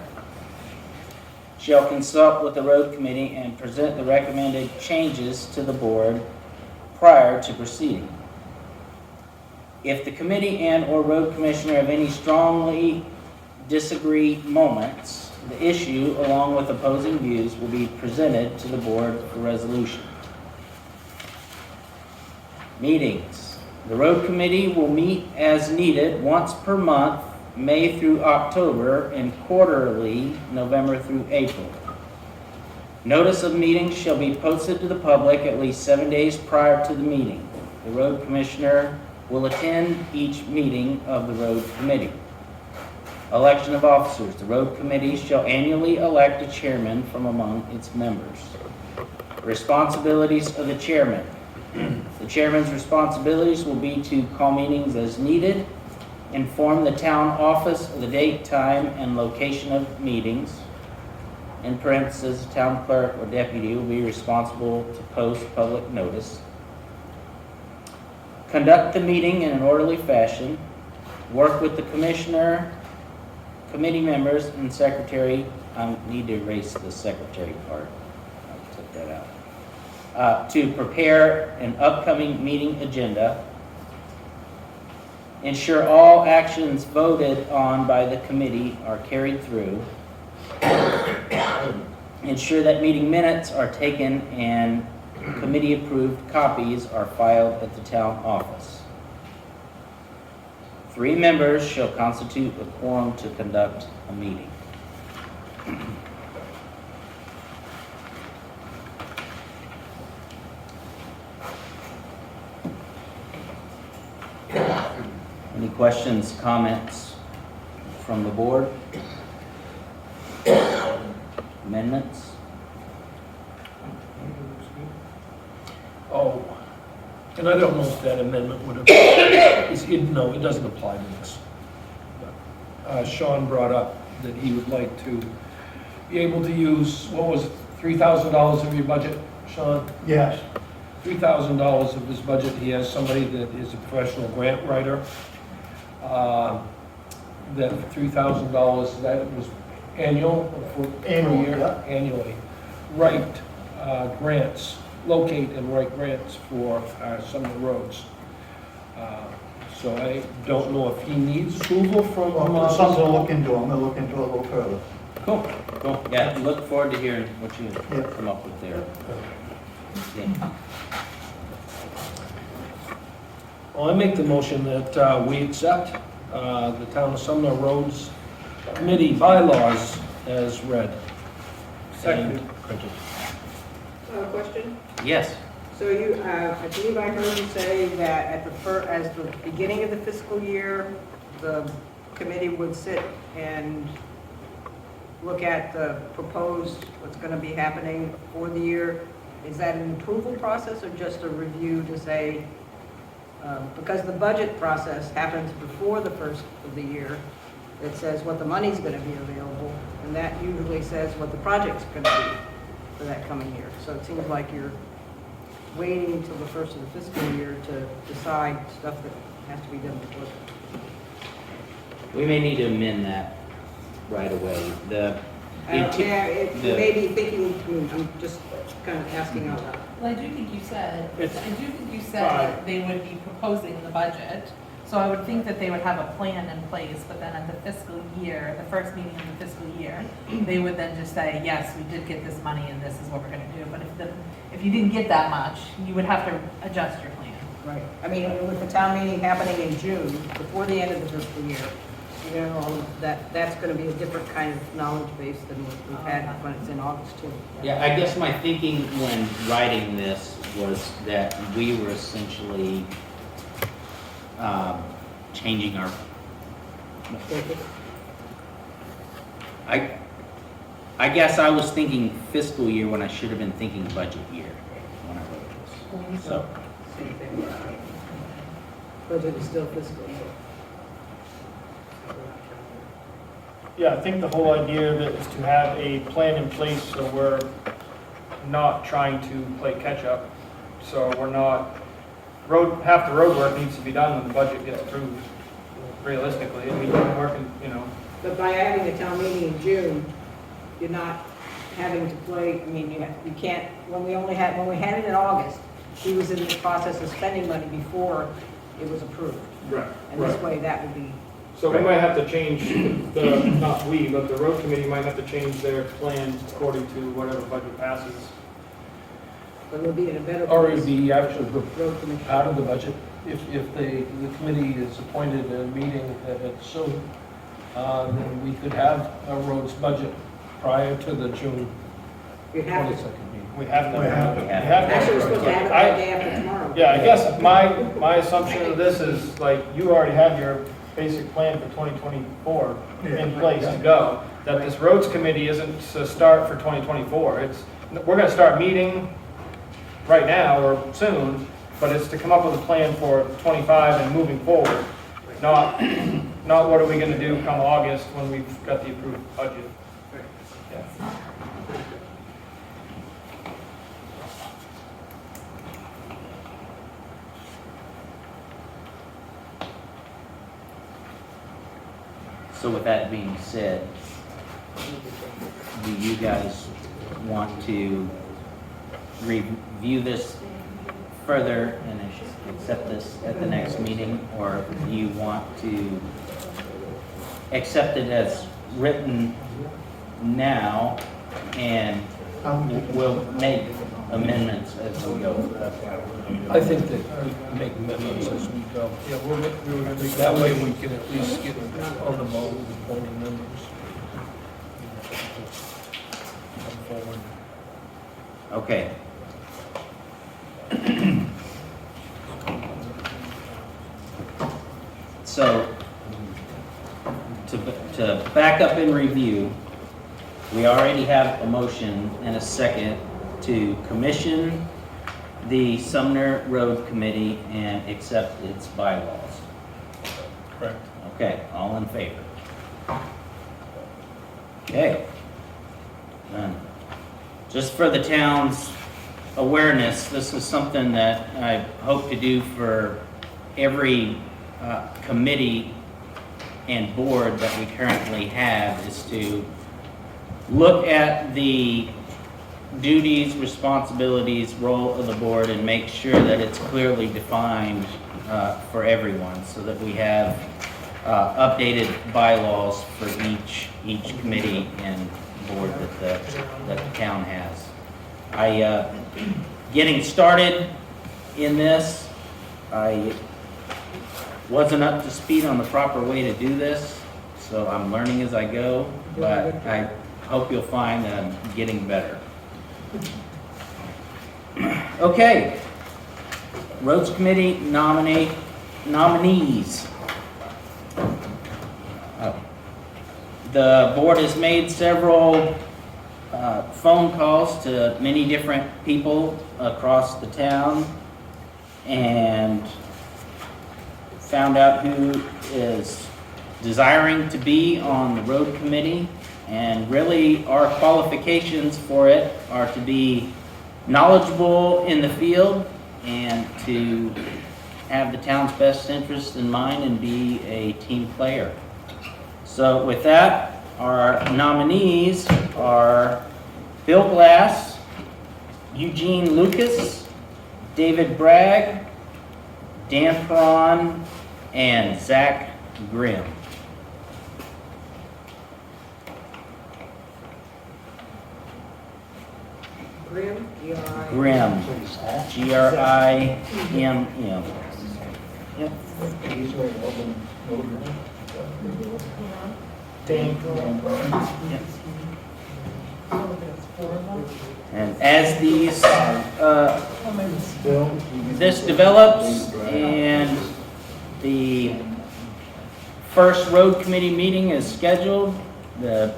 A: shall consult with the road committee and present the recommended changes to the board prior to proceeding. If the committee and/or road commissioner have any strongly disagree moments, the issue, along with opposing views, will be presented to the board for resolution. Meetings. The road committee will meet as needed once per month, May through October, and quarterly, November through April. Notice of meetings shall be posted to the public at least 7 days prior to the meeting. The road commissioner will attend each meeting of the road committee. Election of officers. The road committee shall annually elect a chairman from among its members. Responsibilities of the chairman. The chairman's responsibilities will be to call meetings as needed, inform the town office of the date, time, and location of meetings. In parentheses, the town clerk or deputy will be responsible to post public notice. Conduct the meeting in an orderly fashion. Work with the commissioner, committee members, and secretary. I need to erase the secretary part. I took that out. To prepare an upcoming meeting agenda. Ensure all actions voted on by the committee are carried through. Ensure that meeting minutes are taken and committee-approved copies are filed at the town office. 3 members shall constitute a quorum to conduct a meeting. Any questions, comments from the board? Amendments?
J: Oh, and I don't know if that amendment would have, no, it doesn't apply to this. Sean brought up that he would like to be able to use, what was it, $3,000 of your budget, Sean?
K: Yes.
J: $3,000 of his budget, he has somebody that is a professional grant writer. That $3,000, that was annual for
K: Annual,
J: year?
K: yeah.
J: Annually. Write grants, locate and write grants for some of the roads. So I don't know if he needs approval from.
K: Well, it's something to look into, I'm gonna look into it a little further.
A: Cool, cool. Yeah, look forward to hearing what you
K: Yeah.
A: come up with there. Yeah.
J: Well, I make the motion that we accept the Town of Sumner Roads Committee bylaws as read.
F: Second.
J: And printed.
E: Question?
A: Yes,
E: So you, I believe I heard you say that at as the beginning of the fiscal year, the committee would sit and look at the proposed, what's going to be happening for the year. Is that an approval process or just a review to say, because the budget process happens before the first of the year, it says what the money's going to be available, and that usually says what the project's going to be for that coming year. So it seems like you're waiting until the first of the fiscal year to decide stuff that has to be done before.
A: we may need to amend that right away.
E: You may be thinking, I'm just kind of asking out loud.
D: Well, I do think you said
J: It's
D: that they would be proposing the budget. So I would think that they would have a plan in place, but then at the fiscal year, the first meeting of the fiscal year, they would then just say, yes, we did get this money and this is what we're gonna do. But if you didn't get that much, you would have to adjust your plan.
E: Right. I mean, with the town meeting happening in June, before the end of the fiscal year, you know, that's going to be a different kind of knowledge base than what we've had when it's in August too.
A: Yeah, I guess my thinking when writing this was that we were essentially changing our, I guess I was thinking fiscal year when I should have been thinking budget year when I wrote this. So,
E: Same thing. Budget is still fiscal year.
F: Yeah, I think the whole idea of it is to have a plan in place so we're not trying to play catch-up. So we're not, half the road work needs to be done when the budget gets approved, realistically. I mean, we're working, you know.
E: But by having a town meeting in June, you're not having to play, I mean, you can't, when we had it in August, he was in the process of spending money before it was approved.
F: Right.
E: And this way, that would be,
F: So we might have to change not we, but the road committee might have to change their plan according to whatever budget passes.
E: but we'll be in a better
J: Or it'd
E: place.
J: be actually
E: Road commission.
J: part of the budget, if the committee is appointed and meeting soon, then we could have a roads budget prior to the June
E: You have to.
J: 22nd meeting.
F: We have
K: We have
F: to.
K: to.
E: Actually, we're supposed to have it the day after tomorrow.
F: Yeah, I guess my assumption of this is, like, you already have your basic plan for 2024 in place to go. That this roads committee isn't to start for 2024. We're gonna start meeting right now or soon, but it's to come up with a plan for 25 and moving forward. Not what are we gonna do come August when we've got the approved budget. Yeah.
A: so with that being said, do you guys want to review this further and accept this at the next meeting? Or do you want to accept it as written now and we'll make amendments as we go?
J: I think that we make amendments as we go.
F: Yeah,
J: That way we can at least get on the ball with appointing members. Come forward.
A: Okay. So, to back up and review, we already have a motion and a second to commission the Sumner Road Committee and accept its bylaws.
J: Correct.
A: Okay, all in favor? Okay. Just for the town's awareness, this is something that I hope to do for every committee and board that we currently have, is to look at the duties, responsibilities, role of the board, and make sure that it's clearly defined for everyone, so that we have updated bylaws for each committee and board that the town has. Getting started in this, I wasn't up to speed on the proper way to do this, so I'm learning as I go, but I hope you'll find that I'm getting better. Okay, Roads Committee nominees. The board has made several phone calls to many different people across the town and found out who is desiring to be on the road committee. And really, our qualifications for it are to be knowledgeable in the field and to have the town's best interest in mind and be a team player. So with that, our nominees are Bill Glass, Eugene Lucas, David Bragg, Dan Perron, and Zach Grimm.
E: Grimm, G-R-I.
A: Grimm, G-R-I-M-M. Yep. And as these, this develops and the first road committee meeting is scheduled, the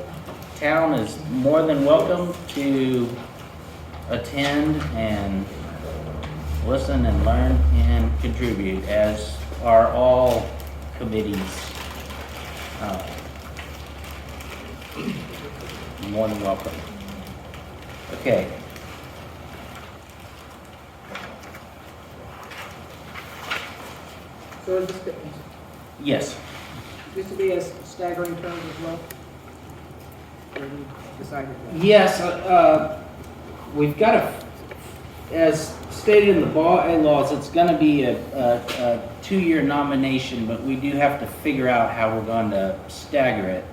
A: town is more than welcome to attend and listen and learn and contribute, as are all committees. More than welcome. Okay.
E: So is this,
A: Yes.
E: this to be a staggering terms as well? Or you decided that?
A: Yes, we've got as stated in the bylaws, it's gonna be a 2-year nomination, but we do have to figure out how we're going to stagger it.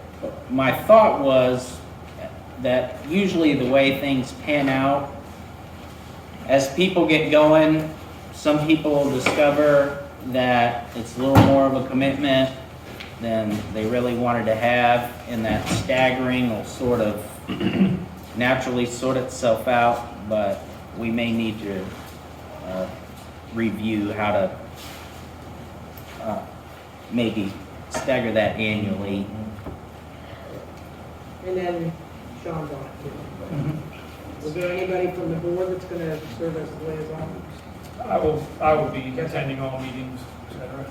A: My thought was that usually the way things pan out, as people get going, some people will discover that it's a little more of a commitment than they really wanted to have, and that staggering will sort of naturally sort itself out, but we may need to review how to maybe stagger that annually.
E: And then Sean's on it too. Is there anybody from the board that's going to serve as the liaison?
F: I will be attending all meetings, et cetera.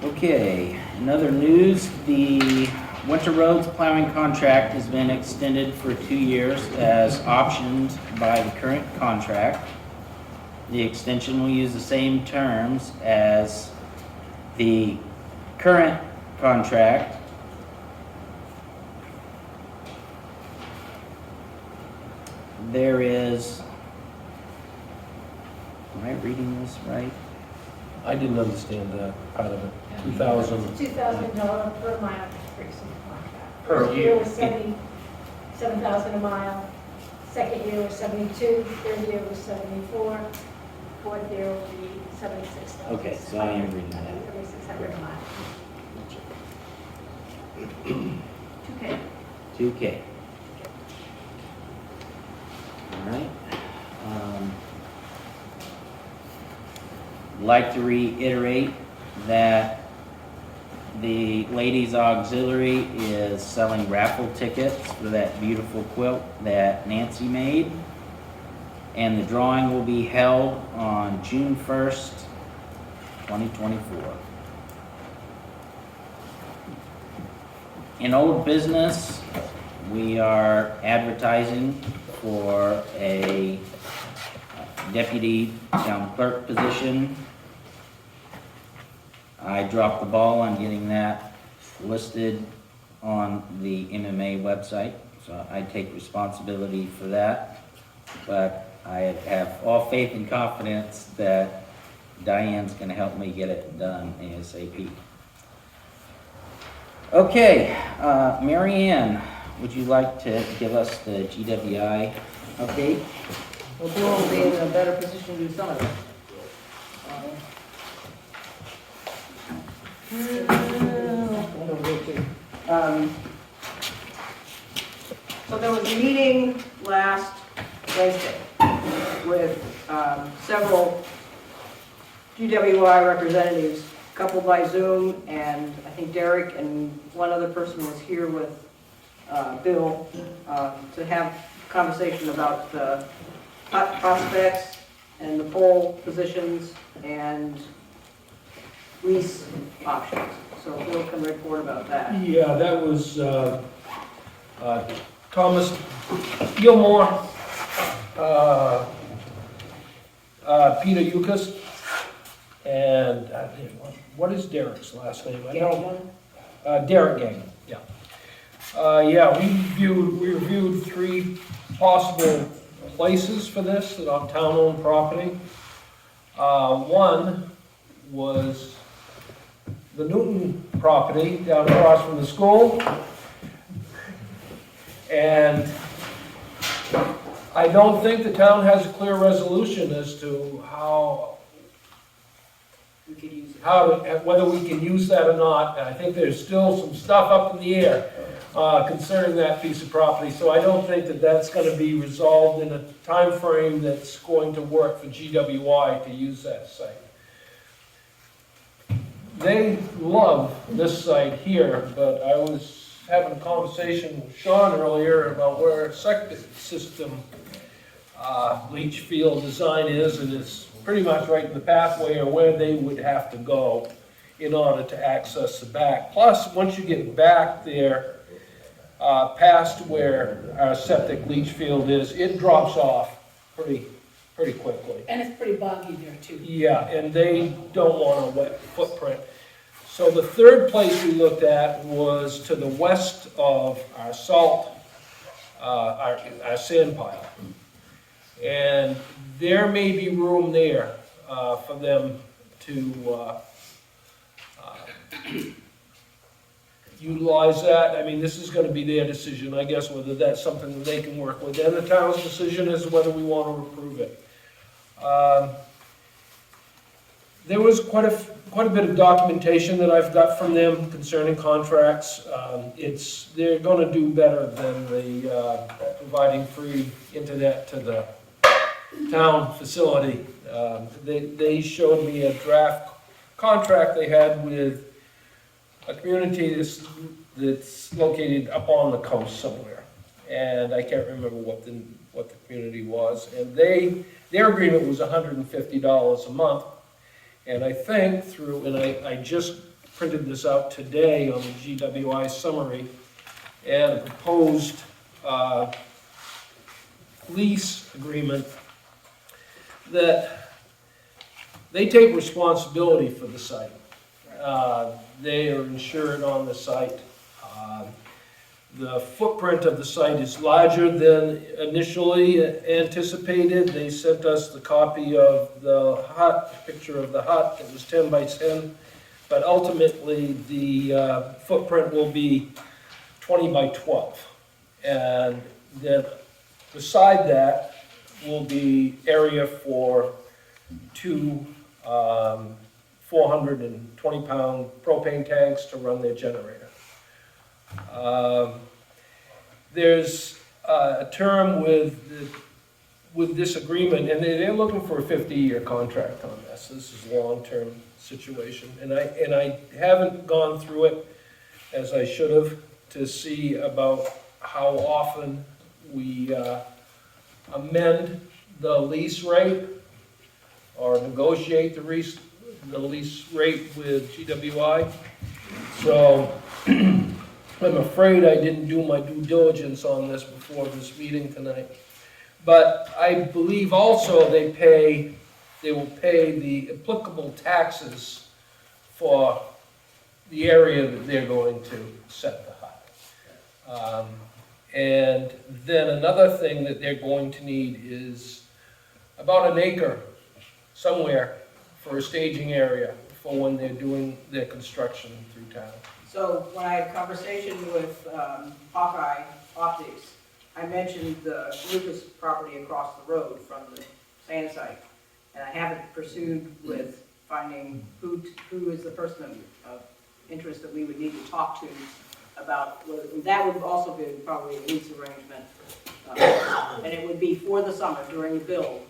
A: Okay, in other news, the winter roads plowing contract has been extended for 2 years as optioned by the current contract. The extension will use the same terms as the current contract. There is, am I reading this right?
J: I didn't understand that part of it. 2,000.
L: $2,000 per mile increase in the contract.
F: Per
L: First
F: year.
L: was 77,000 a mile. Second year was 72. Third year was 74. Fourth year will be 76,000.
A: Okay, so I am reading that.
L: 3,600 a mile. 2K.
A: 2K. All right. Like to reiterate that the Ladies Auxiliary is selling raffle tickets for that beautiful quilt that Nancy made. And the drawing will be held on June 1st, 2024. In old business, we are advertising for a deputy town clerk position. I dropped the ball on getting that listed on the MMA website, so I take responsibility for that. But I have all faith and confidence that Diane's gonna help me get it done ASAP. Okay, Mary Ann, would you like to give us the GWI update?
B: Well, Bill will be in a better position to do some of it.
E: So there was a meeting last Wednesday with several GWI representatives, a couple by Zoom, and I think Derek and one other person was here with Bill to have a conversation about the hot prospects and the pole positions and lease options. So Bill can report about that.
J: Yeah, that was Thomas Gilmore, Peter Yukas, and what is Derek's last name? I don't. Derek Gagnon, yeah. Yeah, we reviewed 3 possible places for this that on town-owned property. One was the Newton property down across from the school. And I don't think the town has a clear resolution as to how
E: We could use it.
J: whether we can use that or not. And I think there's still some stuff up in the air concerning that piece of property. So I don't think that that's going to be resolved in a time frame that's going to work for GWI to use that site. They love this site here, but I was having a conversation with Sean earlier about where septic system leach field design is, and it's pretty much right in the pathway or where they would have to go in order to access the back. Plus, once you get back there, past where our septic leach field is, it drops off pretty quickly.
L: And it's pretty boggy there too.
J: Yeah, and they don't want a wet footprint. So the third place we looked at was to the west of our salt, our sand pile. And there may be room there for them to utilize that. I mean, this is going to be their decision, I guess, whether that's something that they can work with. And the town's decision is whether we want to approve it. There was quite a bit of documentation that I've got from them concerning contracts. They're going to do better than the providing free internet to the town facility. They showed me a draft contract they had with a community that's located up on the coast somewhere, and I can't remember what the community was. And their agreement was $150 a month. And I think and I just printed this out today on the GWI summary, and a proposed lease agreement that they take responsibility for the site. They are insured on the site. The footprint of the site is larger than initially anticipated. They sent us the copy of the hut, picture of the hut. It was 10 by 10, but ultimately the footprint will be 20 by 12. And then beside that will be area for 2 420-pound propane tanks to run their generator. There's a term with this agreement, and they're looking for a 50-year contract on this. This is a long-term situation, and I haven't gone through it as I should have to see about how often we amend the lease rate or negotiate the lease rate with GWI. So I'm afraid I didn't do my due diligence on this before this meeting tonight. But I believe also they will pay the applicable taxes for the area that they're going to set the hut. And then another thing that they're going to need is about an acre somewhere for a staging area for when they're doing their construction through town.
E: So when I had a conversation with Hawkeye Optics, I mentioned the Lucas property across the road from the sand site. And I haven't pursued with finding who is the person of interest that we would need to talk to about, that would also be probably a lease arrangement. And it would be for the summer during the build.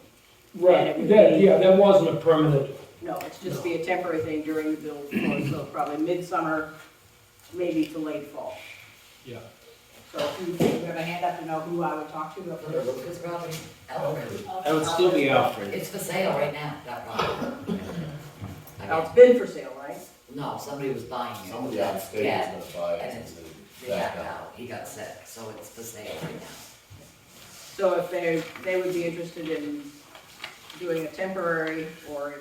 J: Right, that wasn't a permanent.
E: No, it's just be a temporary thing during the build, so probably midsummer, maybe to late fall.
J: Yeah.
E: So if you have a hand up to know who I would talk to up there.
B: Lucas property, Alfred.
I: That would still be Alfred.
B: It's for sale right now, that property.
E: Now, it's been for sale, right?
B: No, somebody was buying it.
M: Somebody
B: That's
M: upstate
B: dead,
M: is gonna buy
B: and
M: it.
B: it's, they backed out, he got sick, so it's for sale right now.
E: So if they would be interested in doing a temporary, or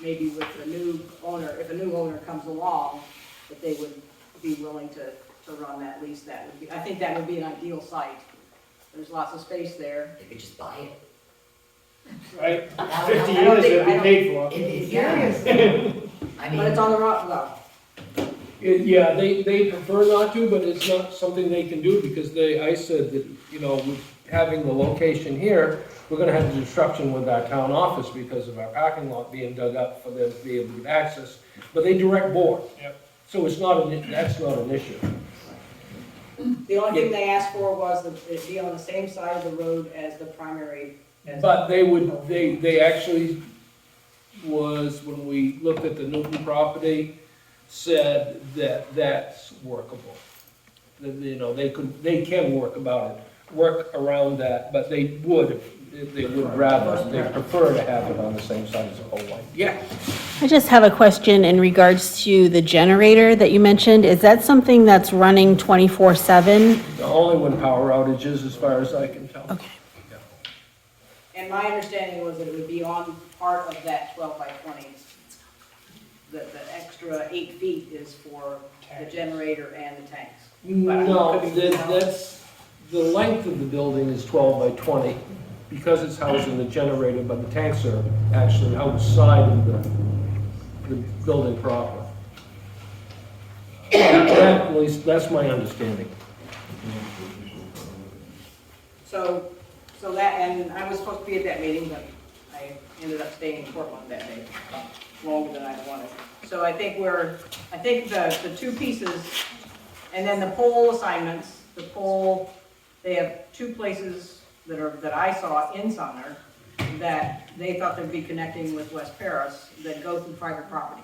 E: maybe with a new owner, if a new owner comes along, that they would be willing to run that lease, that would be, I think that would be an ideal site. There's lots of space there.
B: They could just buy it.
F: Right?
B: Now,
F: 50
E: I don't
F: years,
E: think-
F: it'd
E: I
F: be
E: don't-
F: paid for.
B: Yeah. I
E: But it's
B: mean,
E: on the rock, well,
J: Yeah, they prefer not to, but it's not something they can do because I said that, with having the location here, we're gonna have the disruption with our town office because of our parking lot being dug up for them to be able to get access. But they direct bore.
F: Yep.
J: So that's not an issue.
E: the only thing they asked for was that it be on the same side of the road as the primary.
J: But they actually was, when we looked at the Newton property, said that that's workable. That, they can work around that, but they would rather, they prefer to have it on the same side as the whole line. Yeah.
N: I just have a question in regards to the generator that you mentioned. Is that something that's running 24/7?
J: Only when power outages, as far as I can tell.
N: Okay.
E: And my understanding was that it would be on part of that 12 by 20. The extra 8 feet is for the generator and the tanks.
J: No, that's, the length of the building is 12 by 20, because it's housing the generator, but the tanks are actually outside of the building proper. At least, that's my understanding.
E: So that, and I was supposed to be at that meeting, but I ended up staying in Portland that day, longer than I wanted. So I think the two pieces, and then the pole assignments, they have two places that I saw in Sumner that they thought they'd be connecting with West Paris that go through private property.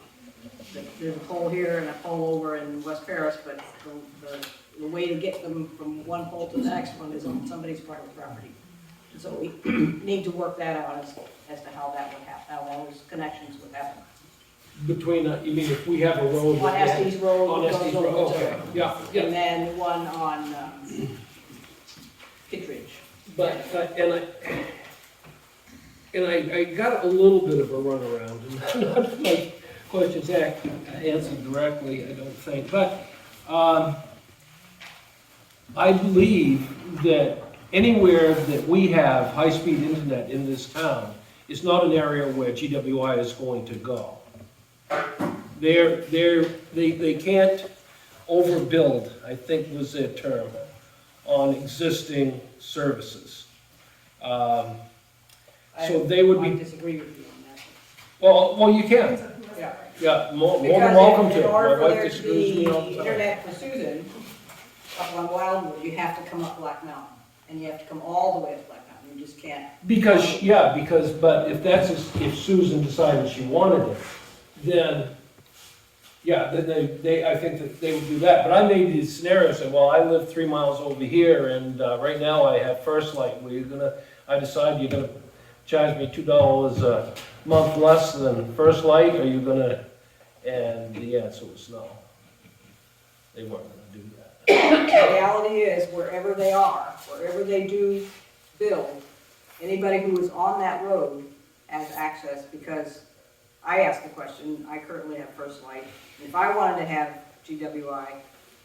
E: There's a pole here and a pole over in West Paris, but the way to get them from one pole to the next one is on somebody's private property. And so we need to work that out as to how that would happen, how those connections would happen.
J: Between, you mean if we have a road?
E: On Estes Road.
J: On
E: goes
J: Estes
E: over
J: Road,
E: to-
J: okay, yeah.
E: And then one on Kittredge.
J: But, and I got a little bit of a runaround, and not my questions answered directly, I don't think, but I believe that anywhere that we have high-speed internet in this town is not an area where GWI is going to go. They can't overbuild, I think was their term, on existing services. So they would
E: I
J: be,
E: disagree with you on that.
J: well, you can.
E: Yeah.
J: Yeah, more than welcome to.
E: Because in order
J: My
E: for
J: wife
E: there to
J: disagrees with
E: be
J: me all the time.
E: internet for Susan, up on Wildwood, you have to come up Black Mountain. And you have to come all the way to Black Mountain, you just can't.
J: Because, but if Susan decided she wanted it, then, then I think that they would do that. But I made these scenarios, say, well, I live 3 miles over here, and right now I have First Light, I decide you're gonna charge me $2 a month less than First Light, are you gonna, and the answer was no. They weren't gonna do that.
E: The reality is, wherever they are, wherever they do build, anybody who is on that road has access, because I asked the question, I currently have First Light. If I wanted to have GWI,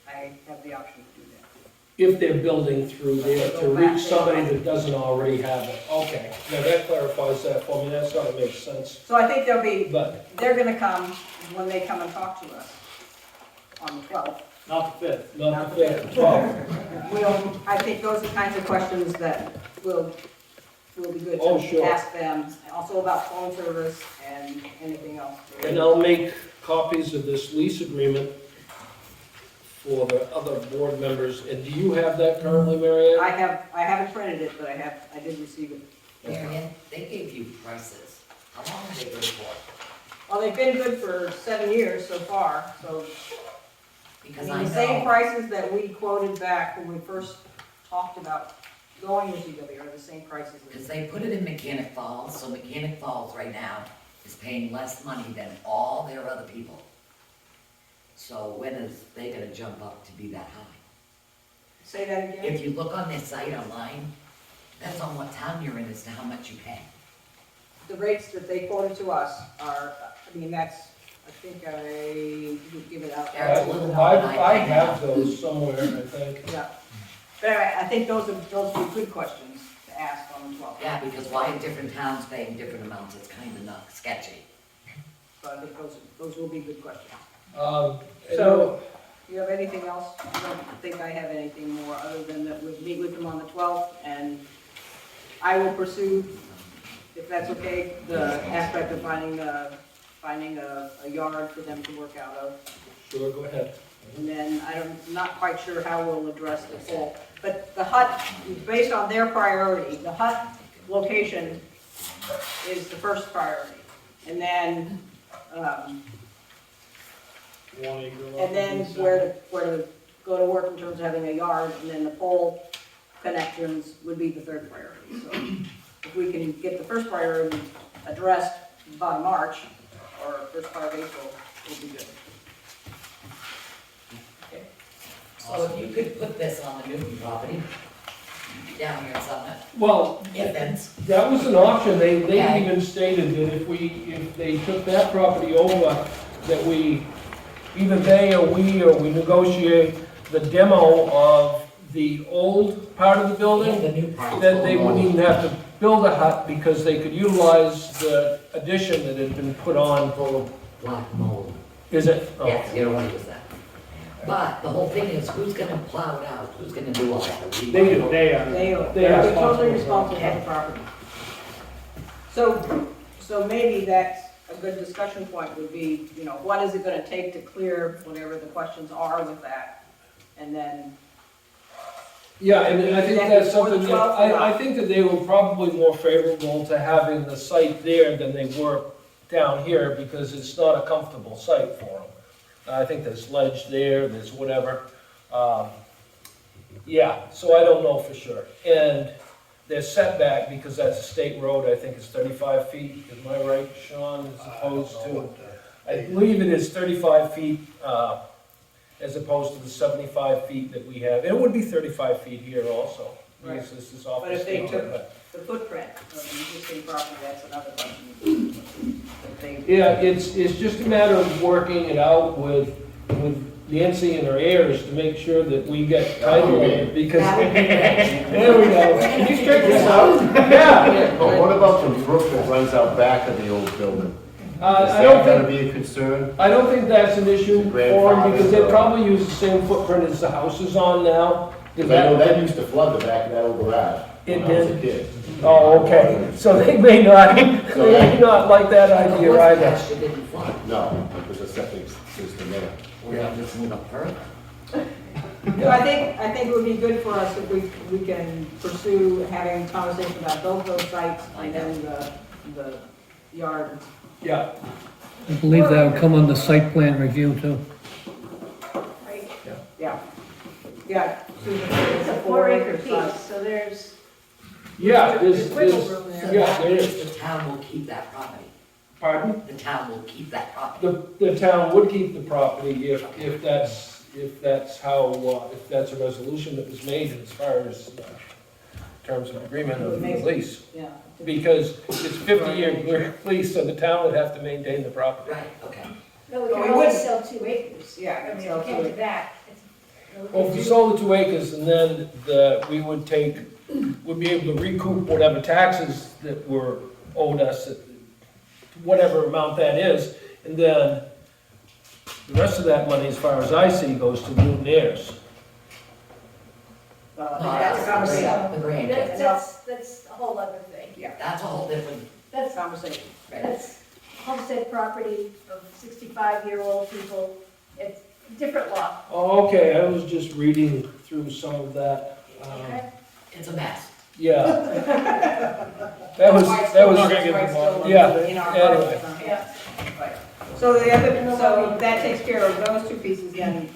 E: I have the option to do that.
J: If they're building through there to reach somebody that doesn't already have it. Okay, now that clarifies that for me, that sort of makes sense.
E: So I think
J: But
E: they're gonna come when they come and talk to us on the 12th.
I: Not the 5th.
J: not the fifth, 12.
E: I think those are kinds of questions that will be good
J: Oh,
E: to
J: sure.
E: ask them. Also about phone service and anything else.
J: And I'll make copies of this lease agreement for the other board members. And do you have that currently, Mary Ann?
E: I haven't printed it, but I did receive it.
B: Marion, they gave you prices. How long are they good for?
E: Well, they've been good for 7 years so far, so.
B: Because
E: I
B: I
E: mean, the same
B: know,
E: prices that we quoted back when we first talked about going with GW are the same prices.
B: because they put it in Mechanic Falls, so Mechanic Falls right now is paying less money than all their other people. So when is they gonna jump up to be that high?
E: Say that again?
B: If you look on their site online, that's on what town you're in as to how much you pay.
E: The rates that they quoted to us are, I mean, that's, I think I would give it out.
J: I have those somewhere, I think.
E: Yeah. But anyway, I think those are good questions to ask on the 12th.
B: Yeah, because why are different towns paying different amounts? It's kind of not sketchy.
E: So I think those will be good questions.
J: So,
E: So, do you have anything else? I don't think I have anything more other than that we'll meet with them on the 12th, and I will pursue, if that's okay, the aspect of finding a yard for them to work out of.
J: sure, go ahead.
E: And then I'm not quite sure how we'll address the pool. But the hut, based on their priority, the hut location is the first priority. And then, where to go to work in terms of having a yard, and then the pole connections would be the third priority. So if we can get the first priority addressed by March, or first part of April, will be good. Okay.
B: So if you could put this on the Newton property, down here in Sumner,
J: Well,
B: if that's,
J: that was an option, they
B: Okay.
J: even stated that if they took that property over, that we, either they or we negotiate the demo of the old part of the building,
B: the new part.
J: then they wouldn't even have to build a hut, because they could utilize the addition that had been put on.
B: Full of black mold.
J: Is it? Oh.
B: Yes, you don't want to use that. But the whole thing is, who's gonna plow it out? Who's gonna do all that?
J: They do.
E: They're totally responsible for the property. So maybe that's a good discussion point would be, what is it gonna take to clear whatever the questions are with that? And then,
J: Yeah, and I think that's something that, I
E: Well,
J: think that they were probably more favorable to having the site there than they were down here, because it's not a comfortable site for them. I think there's ledge there, there's whatever. Yeah, so I don't know for sure. And their setback, because that's a state road, I think is 35 feet, am I right, Sean, as opposed to? I believe it is 35 feet, as opposed to the 75 feet that we have. It would be 35 feet here also, because this is off
E: but
J: the
E: if they
J: state
E: took
J: road.
E: the footprint of the existing property, that's another question. If they-
J: Yeah, it's just a matter of working it out with Nancy and her heirs to make sure that we get title of it, because, there we go.
B: Can you straighten this out?
J: Yeah.
M: But what about the brook that runs out back of the old building? Is
J: I don't
M: that gonna
J: think,
M: be a concern?
J: I don't think that's an issue for them, because they
M: Grandfather.
J: probably use the same footprint as the house is on now. 'Cause
M: Because I know that used to flood the back of that old garage
J: It
M: when I was a
J: did?
M: kid.
J: Oh, okay, so they may not, they may not like that
B: The
J: idea
B: horse
J: either.
B: pasture didn't flood.
M: No, there's a septic system there.
B: We're gonna just move up further.
E: So I think it would be good for us if we can pursue having a conversation about both those sites and then the yard.
J: Yeah,
H: I believe that would come on the site plan review too.
L: Right?
E: Yeah. Susan,
L: It's a 4-acre piece, so there's,
J: yeah, there's,
L: wiggle room there.
J: yeah, there is.
B: The town will keep that property.
J: Pardon?
B: The town will keep that property.
J: The town would keep the property if that's how, if that's a resolution that was made as far as terms of agreement of the lease.
E: Yeah.
J: Because it's 50-year lease, so the town would have to maintain the property.
B: Right, okay.
L: No, we
E: Well,
L: can
E: we
L: always
E: would-
L: sell 2 acres.
E: Yeah,
L: I mean,
E: sell
L: if you can't
E: 2
L: do that. it's-
J: Well, if we sold the 2 acres, and then we would be able to recoup whatever taxes that were owed us, whatever amount that is, and then the rest of that money, as far as I see, goes to Newton heirs.
E: That's a conversation.
B: The grandkids.
L: That's a whole other thing.
B: That's a whole different,
L: That's,
E: Conversation.
L: that's homestead property of 65-year-old people. It's different law,
J: Oh, okay, I was just reading through some of that.
L: okay?
B: it's a mess.
J: Yeah. That was, yeah,
E: In our
J: anyway.
E: budget. Yeah. Right. So so that takes care of those 2 pieces then,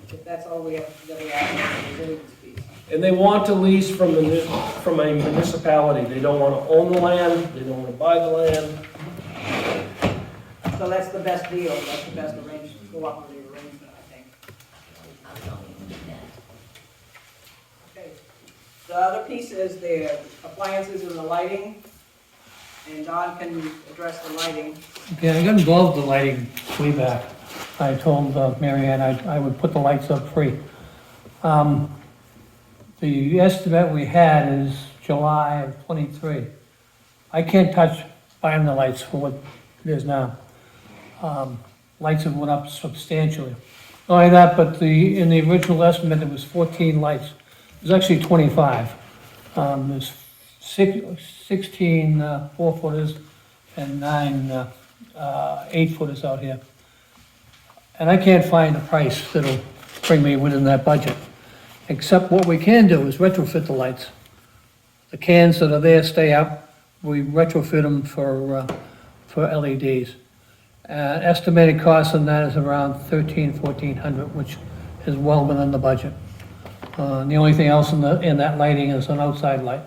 E: if that's all we have, that we have, the resilience piece.
J: And they want to lease from a municipality. They don't want to own the land, they don't want to buy the land.
E: So that's the best deal, that's the best arrangement, cooperative arrangement, I think.
B: I don't even do that.
E: Okay. The other piece is the appliances and the lighting, and Don can address the lighting.
H: Okay, I got involved in the lighting way back. I told Mary Ann I would put the lights up free. The estimate we had is July of '23. I can't touch buying the lights for what it is now. Lights have went up substantially. Not only that, but in the original estimate, it was 14 lights. It was actually 25. There's 16 4-footers and 9 8-footers out here. And I can't find a price that'll bring me within that budget. Except what we can do is retrofit the lights. The cans that are there stay up, we retrofit them for LEDs. Estimated cost on that is around $1,400, which is well within the budget. The only thing else in that lighting is an outside light.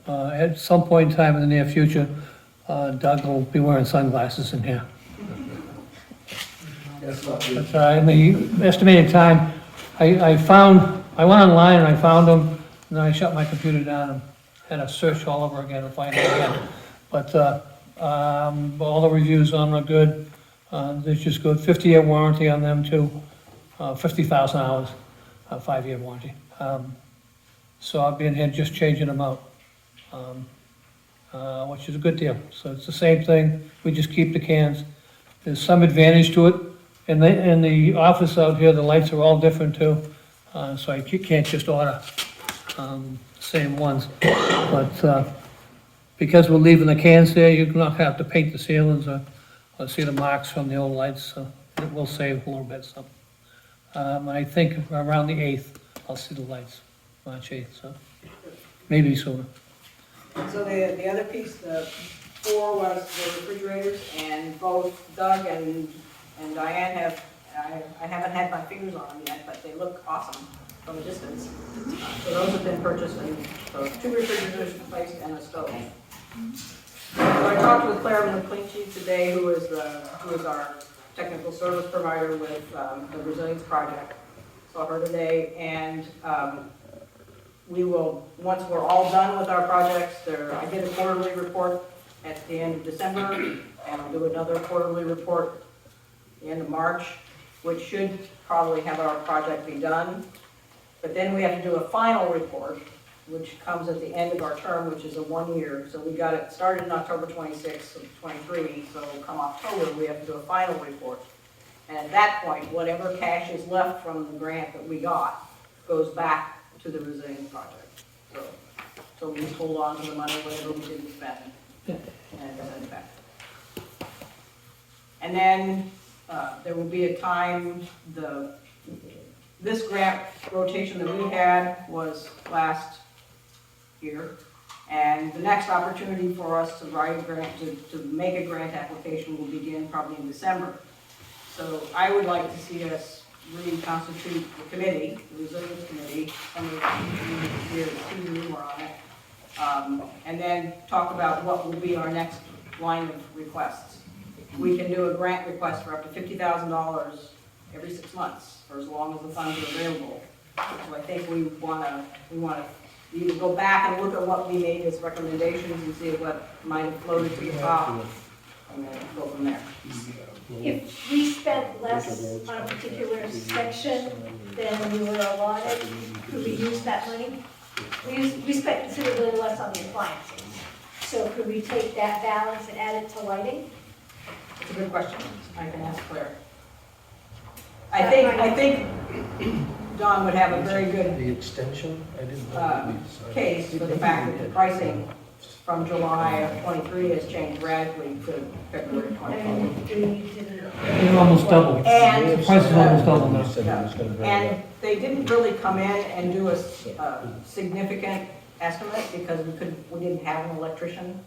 H: At some point in time in the near future, Doug will be wearing sunglasses in here. But in the estimated time, I went online and I found them, and then I shut my computer down and had to search all over again and find it again. But all the reviews on them are good. They're just good. 50-year warranty on them too. 50,000 hours, 5-year warranty. So I'll be in here just changing them out, which is a good deal. So it's the same thing. We just keep the cans. There's some advantage to it. In the office out here, the lights are all different too, so you can't just order same ones. But because we're leaving the cans there, you're not have to paint the ceilings or see the marks from the old lights, so it will save a little bit. So I think around the 8th, I'll see the lights, March 8th, so maybe sooner.
E: So the other piece, the 4 was the refrigerators, and both Doug and Diane I haven't had my fingers on them yet, but they look awesome from a distance. So those have been purchased, and so 2 refrigerators replaced and a stove. So I talked with Claire from the Clean Sheet today, who is our technical service provider with the Resilience Project. Saw her today, and we will, once we're all done with our projects, I did a quarterly report at the end of December, and I'll do another quarterly report the end of March, which should probably have our project be done. But then we have to do a final report, which comes at the end of our term, which is a 1 year. So we got it started in October 26th of 23, so come October, we have to do a final report. And at that point, whatever cash is left from the grant that we got goes back to the Resilience Project. So we just hold on to the money, whatever we didn't spend, and send it back. And then there will be a time, this grant rotation that we had was last year, and the next opportunity for us to write a grant, to make a grant application will begin probably in December. So I would like to see us reconstitute the committee, the Resilience Committee, some of the years, 2 new are on it, and then talk about what will be our next line of requests. We can do a grant request for up to $50,000 every 6 months, for as long as the funds are available. So I think we wanna either go back and look at what we made as recommendations and see what might have floated to the top, and then go from there.
L: If we spent less on a particular section than we were allotted, could we use that money? We spent considerably less on the appliances. So could we take that balance and add it to lighting?
E: It's a good question. I can ask Claire. I think Don would have a very good
J: The extension, I didn't.
E: case for the fact that the pricing from July of '23 has changed radically to February
L: I
E: '24.
L: mean, we didn't.
H: It's almost double.
E: And-
H: The price is almost double now.
J: You said it was gonna bring it up.
E: And they didn't really come in and do a significant estimate because we didn't have an electrician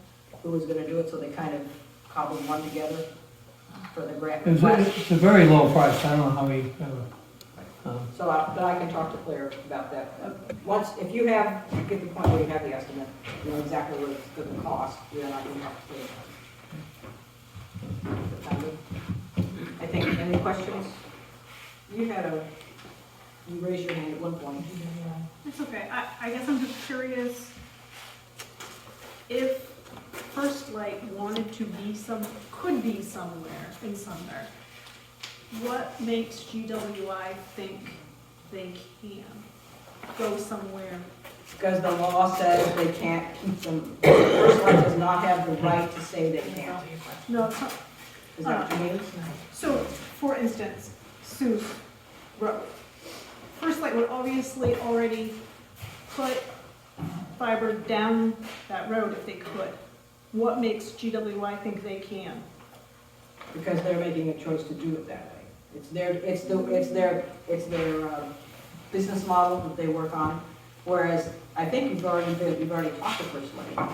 E: who was gonna do it, so they kind of cobbled one together for the grant request.
H: It's a very low price, I don't know how we,
E: So, but I can talk to Claire about that. Once, if you get the point where you have the estimate, you know exactly what it's gonna cost, then I can talk to Claire. Does that sound good? I think, any questions? You raised your hand at one point.
O: It's okay. I guess I'm just curious if First Light wanted to be could be somewhere in Sumner. What makes GWI think they can go somewhere?
E: Because the law says they can't keep them, First Light does not have the right to say they can't.
O: No, it's not.
E: Is that what you mean?
O: So, for instance, Sioux Road. First Light would obviously already put fiber down that road if they could. What makes GWI think they can?
E: Because they're making a choice to do it that way. It's their business model that they work on. Whereas I think you've already talked to First Light,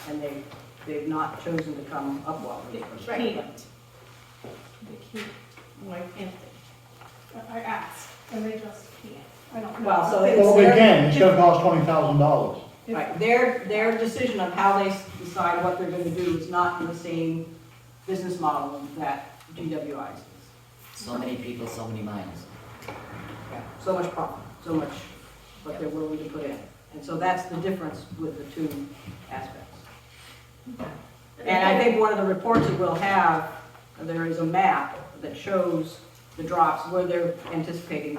E: and they've not chosen to come up well with
O: They
E: First
O: can't.
E: Light.
O: They can't. Why can't they? I asked, and they just can't. I don't know.
E: Well, so
K: Well, we can, it's gonna cost $20,000.
E: Right, their decision of how they decide what they're gonna do is not in the same business model that GWI's is.
B: So many people, so many miles.
E: Yeah, so much profit, so much what they're willing to put in. And so that's the difference with the two aspects. And I think one of the reports that we'll have, there is a map that shows the drops where they're anticipating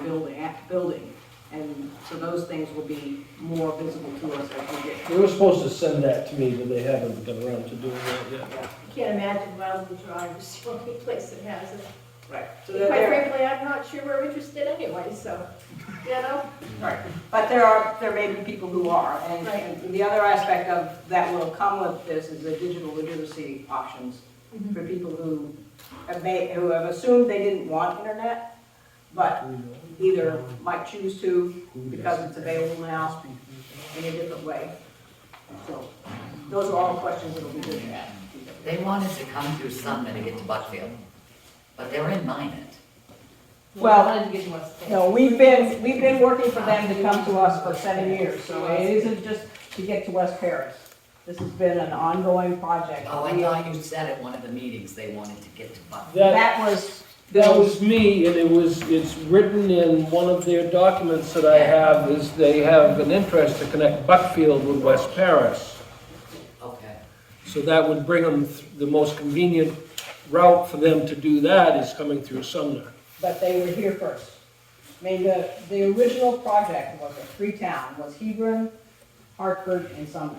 E: building. And so those things will be more visible to us as we get.
J: They were supposed to send that to me, but they haven't got around to doing that yet.
L: You can't imagine Wildwood Drive is the only place that has it.
E: Right. So
L: Quite
E: they're,
L: frankly, I'm not sure we're interested anyway, so, you know?
E: right. But there may be people who are. And the other aspect of that will come with this is the digital literacy options for people who have assumed they didn't want internet, but either might choose to because it's available now in a different way. So those are all questions that will be good to ask.
B: They wanted to come through Sumner to get to Buckfield, but they're in Minot.
E: Well, no, we've been working for them to come to us for 7 years, so it isn't just to get to West Paris. This has been an ongoing project.
B: Oh, I thought you said at one of the meetings they wanted to get to Buckfield.
J: That was me, and it's written in one of their documents that I have, is they have an interest to connect Buckfield with West Paris.
B: Okay.
J: So that would bring them, the most convenient route for them to do that is coming through Sumner.
E: But they were here first. I mean, the original project was a three-town, was Hebron, Hartford, and Sumner.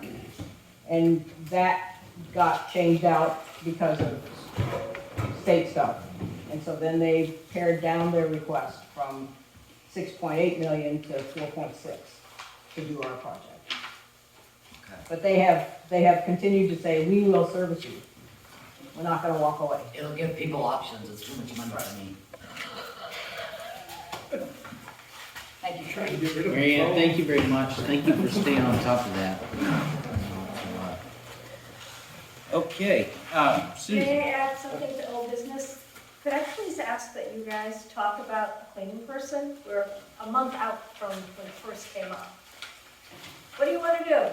E: And that got changed out because of state stuff. And so then they pared down their request from 6.8 million to 4.6 to do our project.
B: Okay.
E: But they have continued to say, we will service you. We're not gonna walk away.
B: It'll give people options, it's too much money for me.
E: Thank you, Trey.
A: Marianne, thank you very much. Thank you for staying on top of that. Okay, Susan.
L: May I add something to old business? Could I please ask that you guys talk about the cleaning person? We're a month out from when it first came up. What do you want to do?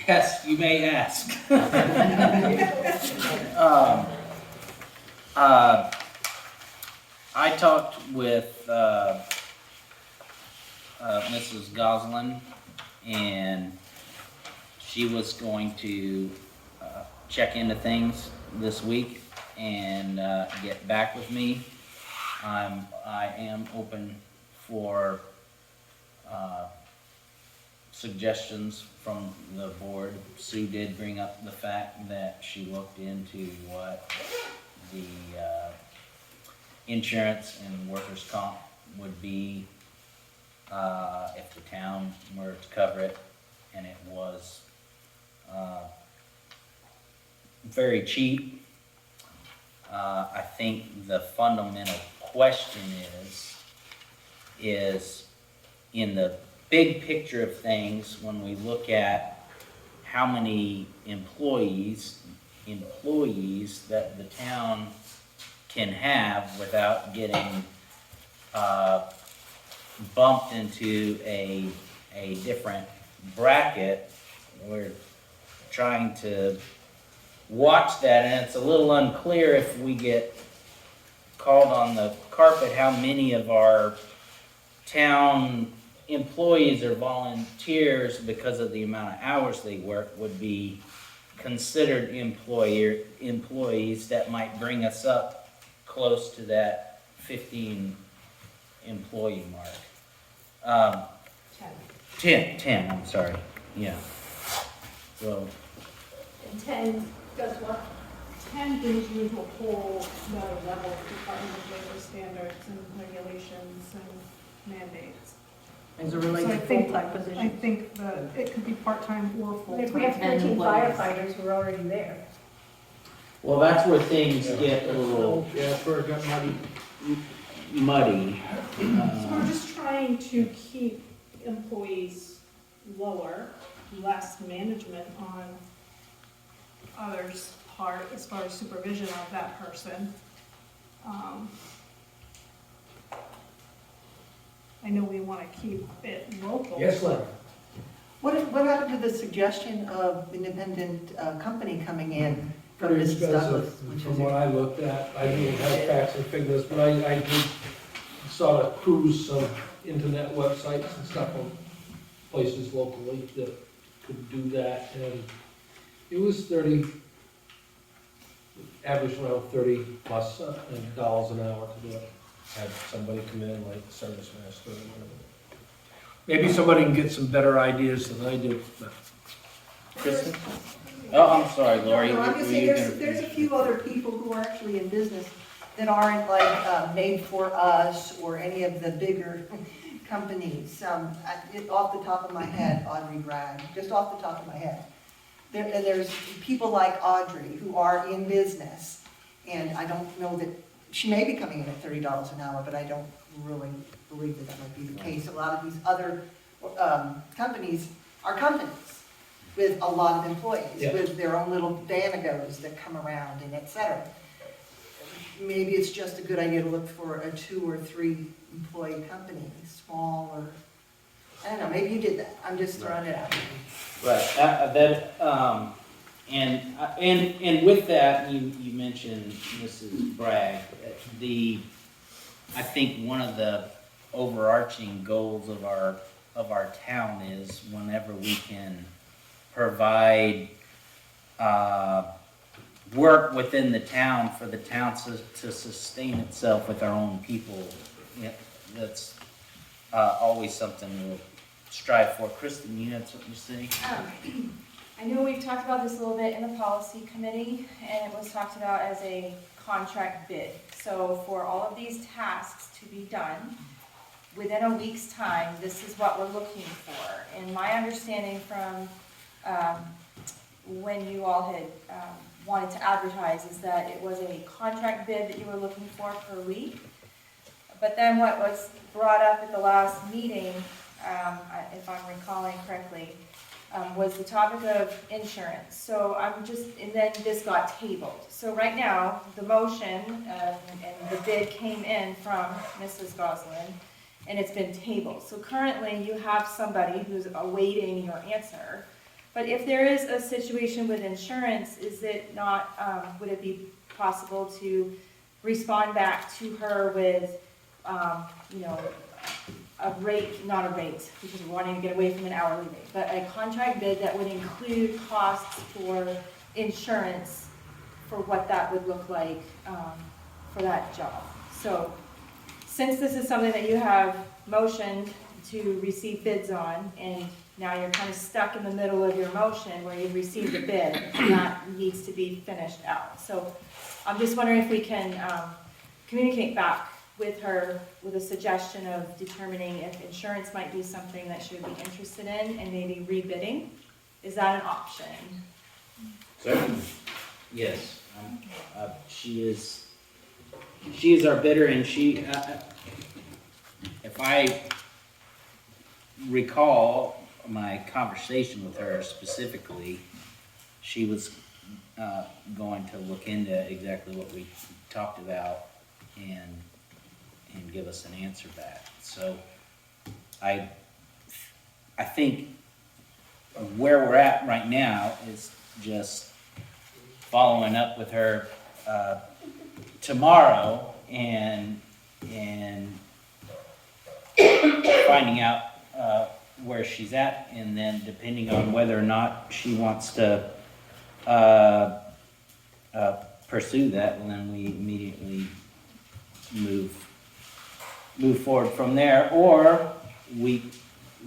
A: Yes, you may ask. I talked with Mrs. Goslin, and she was going to check into things this week and get back with me. I am open for suggestions from the board. Sue did bring up the fact that she looked into what the insurance and workers' comp would be if the town were to cover it, and it was very cheap. I think the fundamental question is in the big picture of things, when we look at how many employees that the town can have without getting bumped into a different bracket. We're trying to watch that, and it's a little unclear if we get called on the carpet how many of our town employees or volunteers, because of the amount of hours they work, would be considered employees that might bring us up close to that 15 employee mark. 10, I'm sorry, yeah. So.
L: And 10 does what?
O: 10 brings you into a whole nother level of Department of Labor standards and regulations and mandates.
E: As it relates
O: So I
E: to
O: think-
E: full-time positions.
O: I think that it could be part-time or
L: And if we have
O: full-time.
L: 13 firefighters, we're already there.
A: Well, that's where things get a little
I: Yeah, that's where it got muddy.
A: muddy.
O: So we're just trying to keep employees lower, less management on others' part as far as supervision of that person. I know we want to keep it local.
H: Yes, Larry?
G: What happened to the suggestion of independent company coming in from
J: Very
G: Mrs. Douglas?
J: expensive,
G: which
J: from
G: is-
J: what I looked at. I didn't have facts and figures, but I did sort of cruise some internet websites and stuff on places locally that could do that, and it was average around 30 plus dollars an hour to do it. Have somebody come in like the service master or whatever. Maybe somebody can get some better ideas than I do. but-
A: Kristen? Oh, I'm sorry, Lori.
G: No, I'm
A: were
G: just
A: you
G: saying,
A: gonna-
G: there's a few other people who are actually in business that aren't like Made for Us or any of the bigger companies. Off the top of my head, Audrey Bragg, just off the top of my head. There's people like Audrey who are in business, and I don't know that, she may be coming in at $30 an hour, but I don't really believe that might be the case. A lot of these other companies are companies with a lot of employees,
J: Yeah.
G: with their own little vanagos that come around and et cetera. Maybe it's just a good idea to look for a 2 or 3 employee company, small, or, I don't know, maybe you did that. I'm just throwing it out.
A: Right, and with that, you mentioned Mrs. Bragg. I think one of the overarching goals of our town is whenever we can provide work within the town for the town to sustain itself with our own people. Yeah, that's always something we'll strive for. Kristen, you had something to say?
C: I know we've talked about this a little bit in the policy committee, and it was talked about as a contract bid. So for all of these tasks to be done, within a week's time, this is what we're looking for. And my understanding from when you all had wanted to advertise is that it was a contract bid that you were looking for per week. But then what was brought up at the last meeting, if I'm recalling correctly, was the topic of insurance. So and then this got tabled. So right now, the motion and the bid came in from Mrs. Goslin, and it's been tabled. So currently, you have somebody who's awaiting your answer. But if there is a situation with insurance, is it not, would it be possible to respond back to her with, a rate, not a rate, because we're wanting to get away from an hourly rate, but a contract bid that would include costs for insurance for what that would look like for that job. So since this is something that you have motioned to receive bids on, and now you're kind of stuck in the middle of your motion where you've received a bid, and that needs to be finished out. So I'm just wondering if we can communicate back with her with a suggestion of determining if insurance might be something that she would be interested in and maybe rebidding. Is that an option?
A: Certainly. Yes. She is our bidder, and if I recall my conversation with her specifically, she was going to look into exactly what we talked about and give us an answer back. So I think where we're at right now is just following up with her tomorrow and finding out where she's at, and then depending on whether or not she wants to pursue that, and then we immediately move forward from there. Or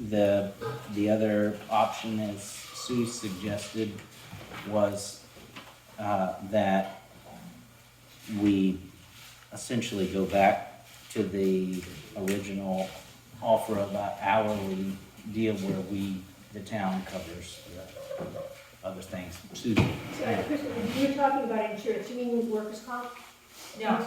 A: the other option, as Sue suggested, was that we essentially go back to the original offer of an hourly deal where the town covers the other things. Susan?
L: So, Kristen, you were talking about insurance, you mean workers' comp?
C: No.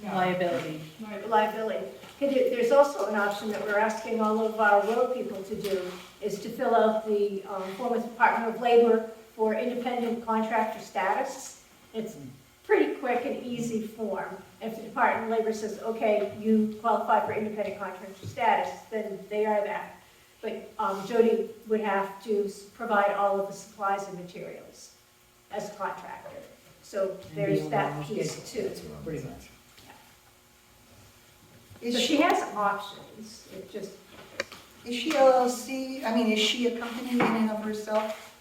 L: No.
D: Liability.
L: Liability. Okay, there's also an option that we're asking all of our road people to do, is to fill out the form with Department of Labor for independent contractor status. It's pretty quick and easy form. If the Department of Labor says, okay, you qualify for independent contractor status, then they are that. But Jody would have to provide all of the supplies and materials as a contractor. So there's that piece too.
E: Pretty much.
L: So she has options, it just,
G: Is she LLC? I mean, is she a company in and of herself?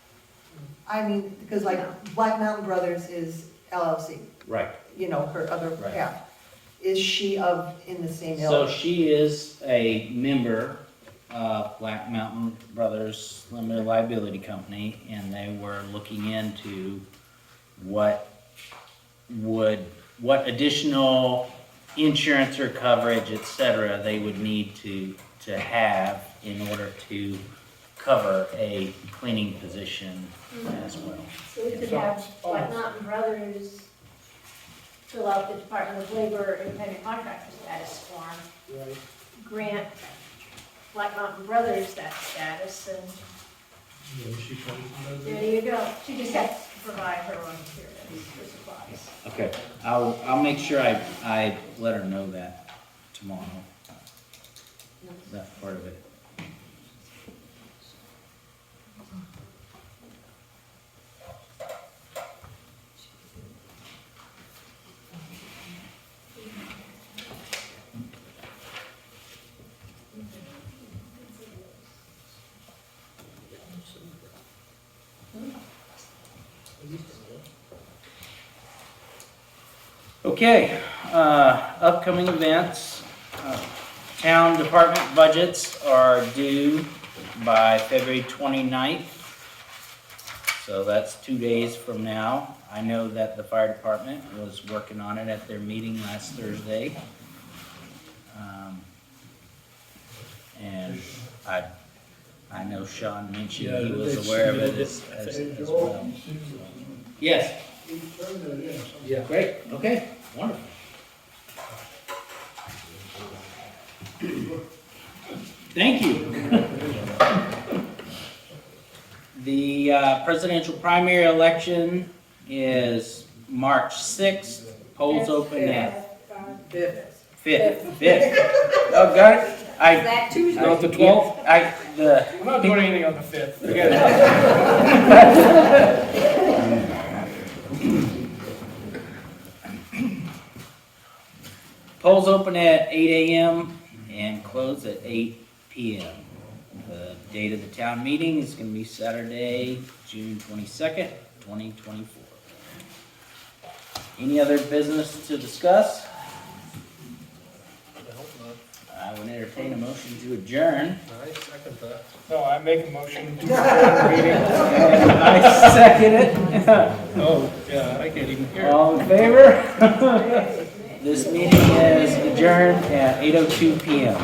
G: I mean, because like Black Mountain Brothers is LLC,
A: Right.
G: you know, her other
A: Right.
G: half. Is she in the same
A: So
G: ilk?
A: she is a member of Black Mountain Brothers Limited Liability Company, and they were looking into what additional insurance or coverage, et cetera, they would need to have in order to cover a cleaning position as well.
L: so we could have White Mountain Brothers fill out the Department of Labor independent contractor status form.
J: Right.
L: Grant Black Mountain Brothers that status, and there you go. She just has to provide her own materials for supplies.
A: Okay, I'll make sure I let her know that tomorrow, that part of it. Okay, upcoming events. Town department budgets are due by February 29th. So that's 2 days from now. I know that the fire department was working on it at their meeting last Thursday. And I know Sean mentioned he was aware of it as well. Yes.
J: Yeah.
A: Great, okay, wonderful. Thank you. The presidential primary election is March 6th. Polls open at 5th. Oh, got it?
E: Is that Tuesday?
J: Not the 12th?
F: I'm not doing anything on the 5th. Forget it.
A: Polls open at 8 a.m. and close at 8 p.m. The date of the town meeting is going to be Saturday, June 22nd, 2024. Any other business to discuss? I would entertain a motion to adjourn.
J: I second that.
F: No, I make a motion to adjourn the meeting.
A: And I second it.
J: Oh, yeah, I can't even hear.
A: All in favor? This meeting is adjourned at 8:02 p.m.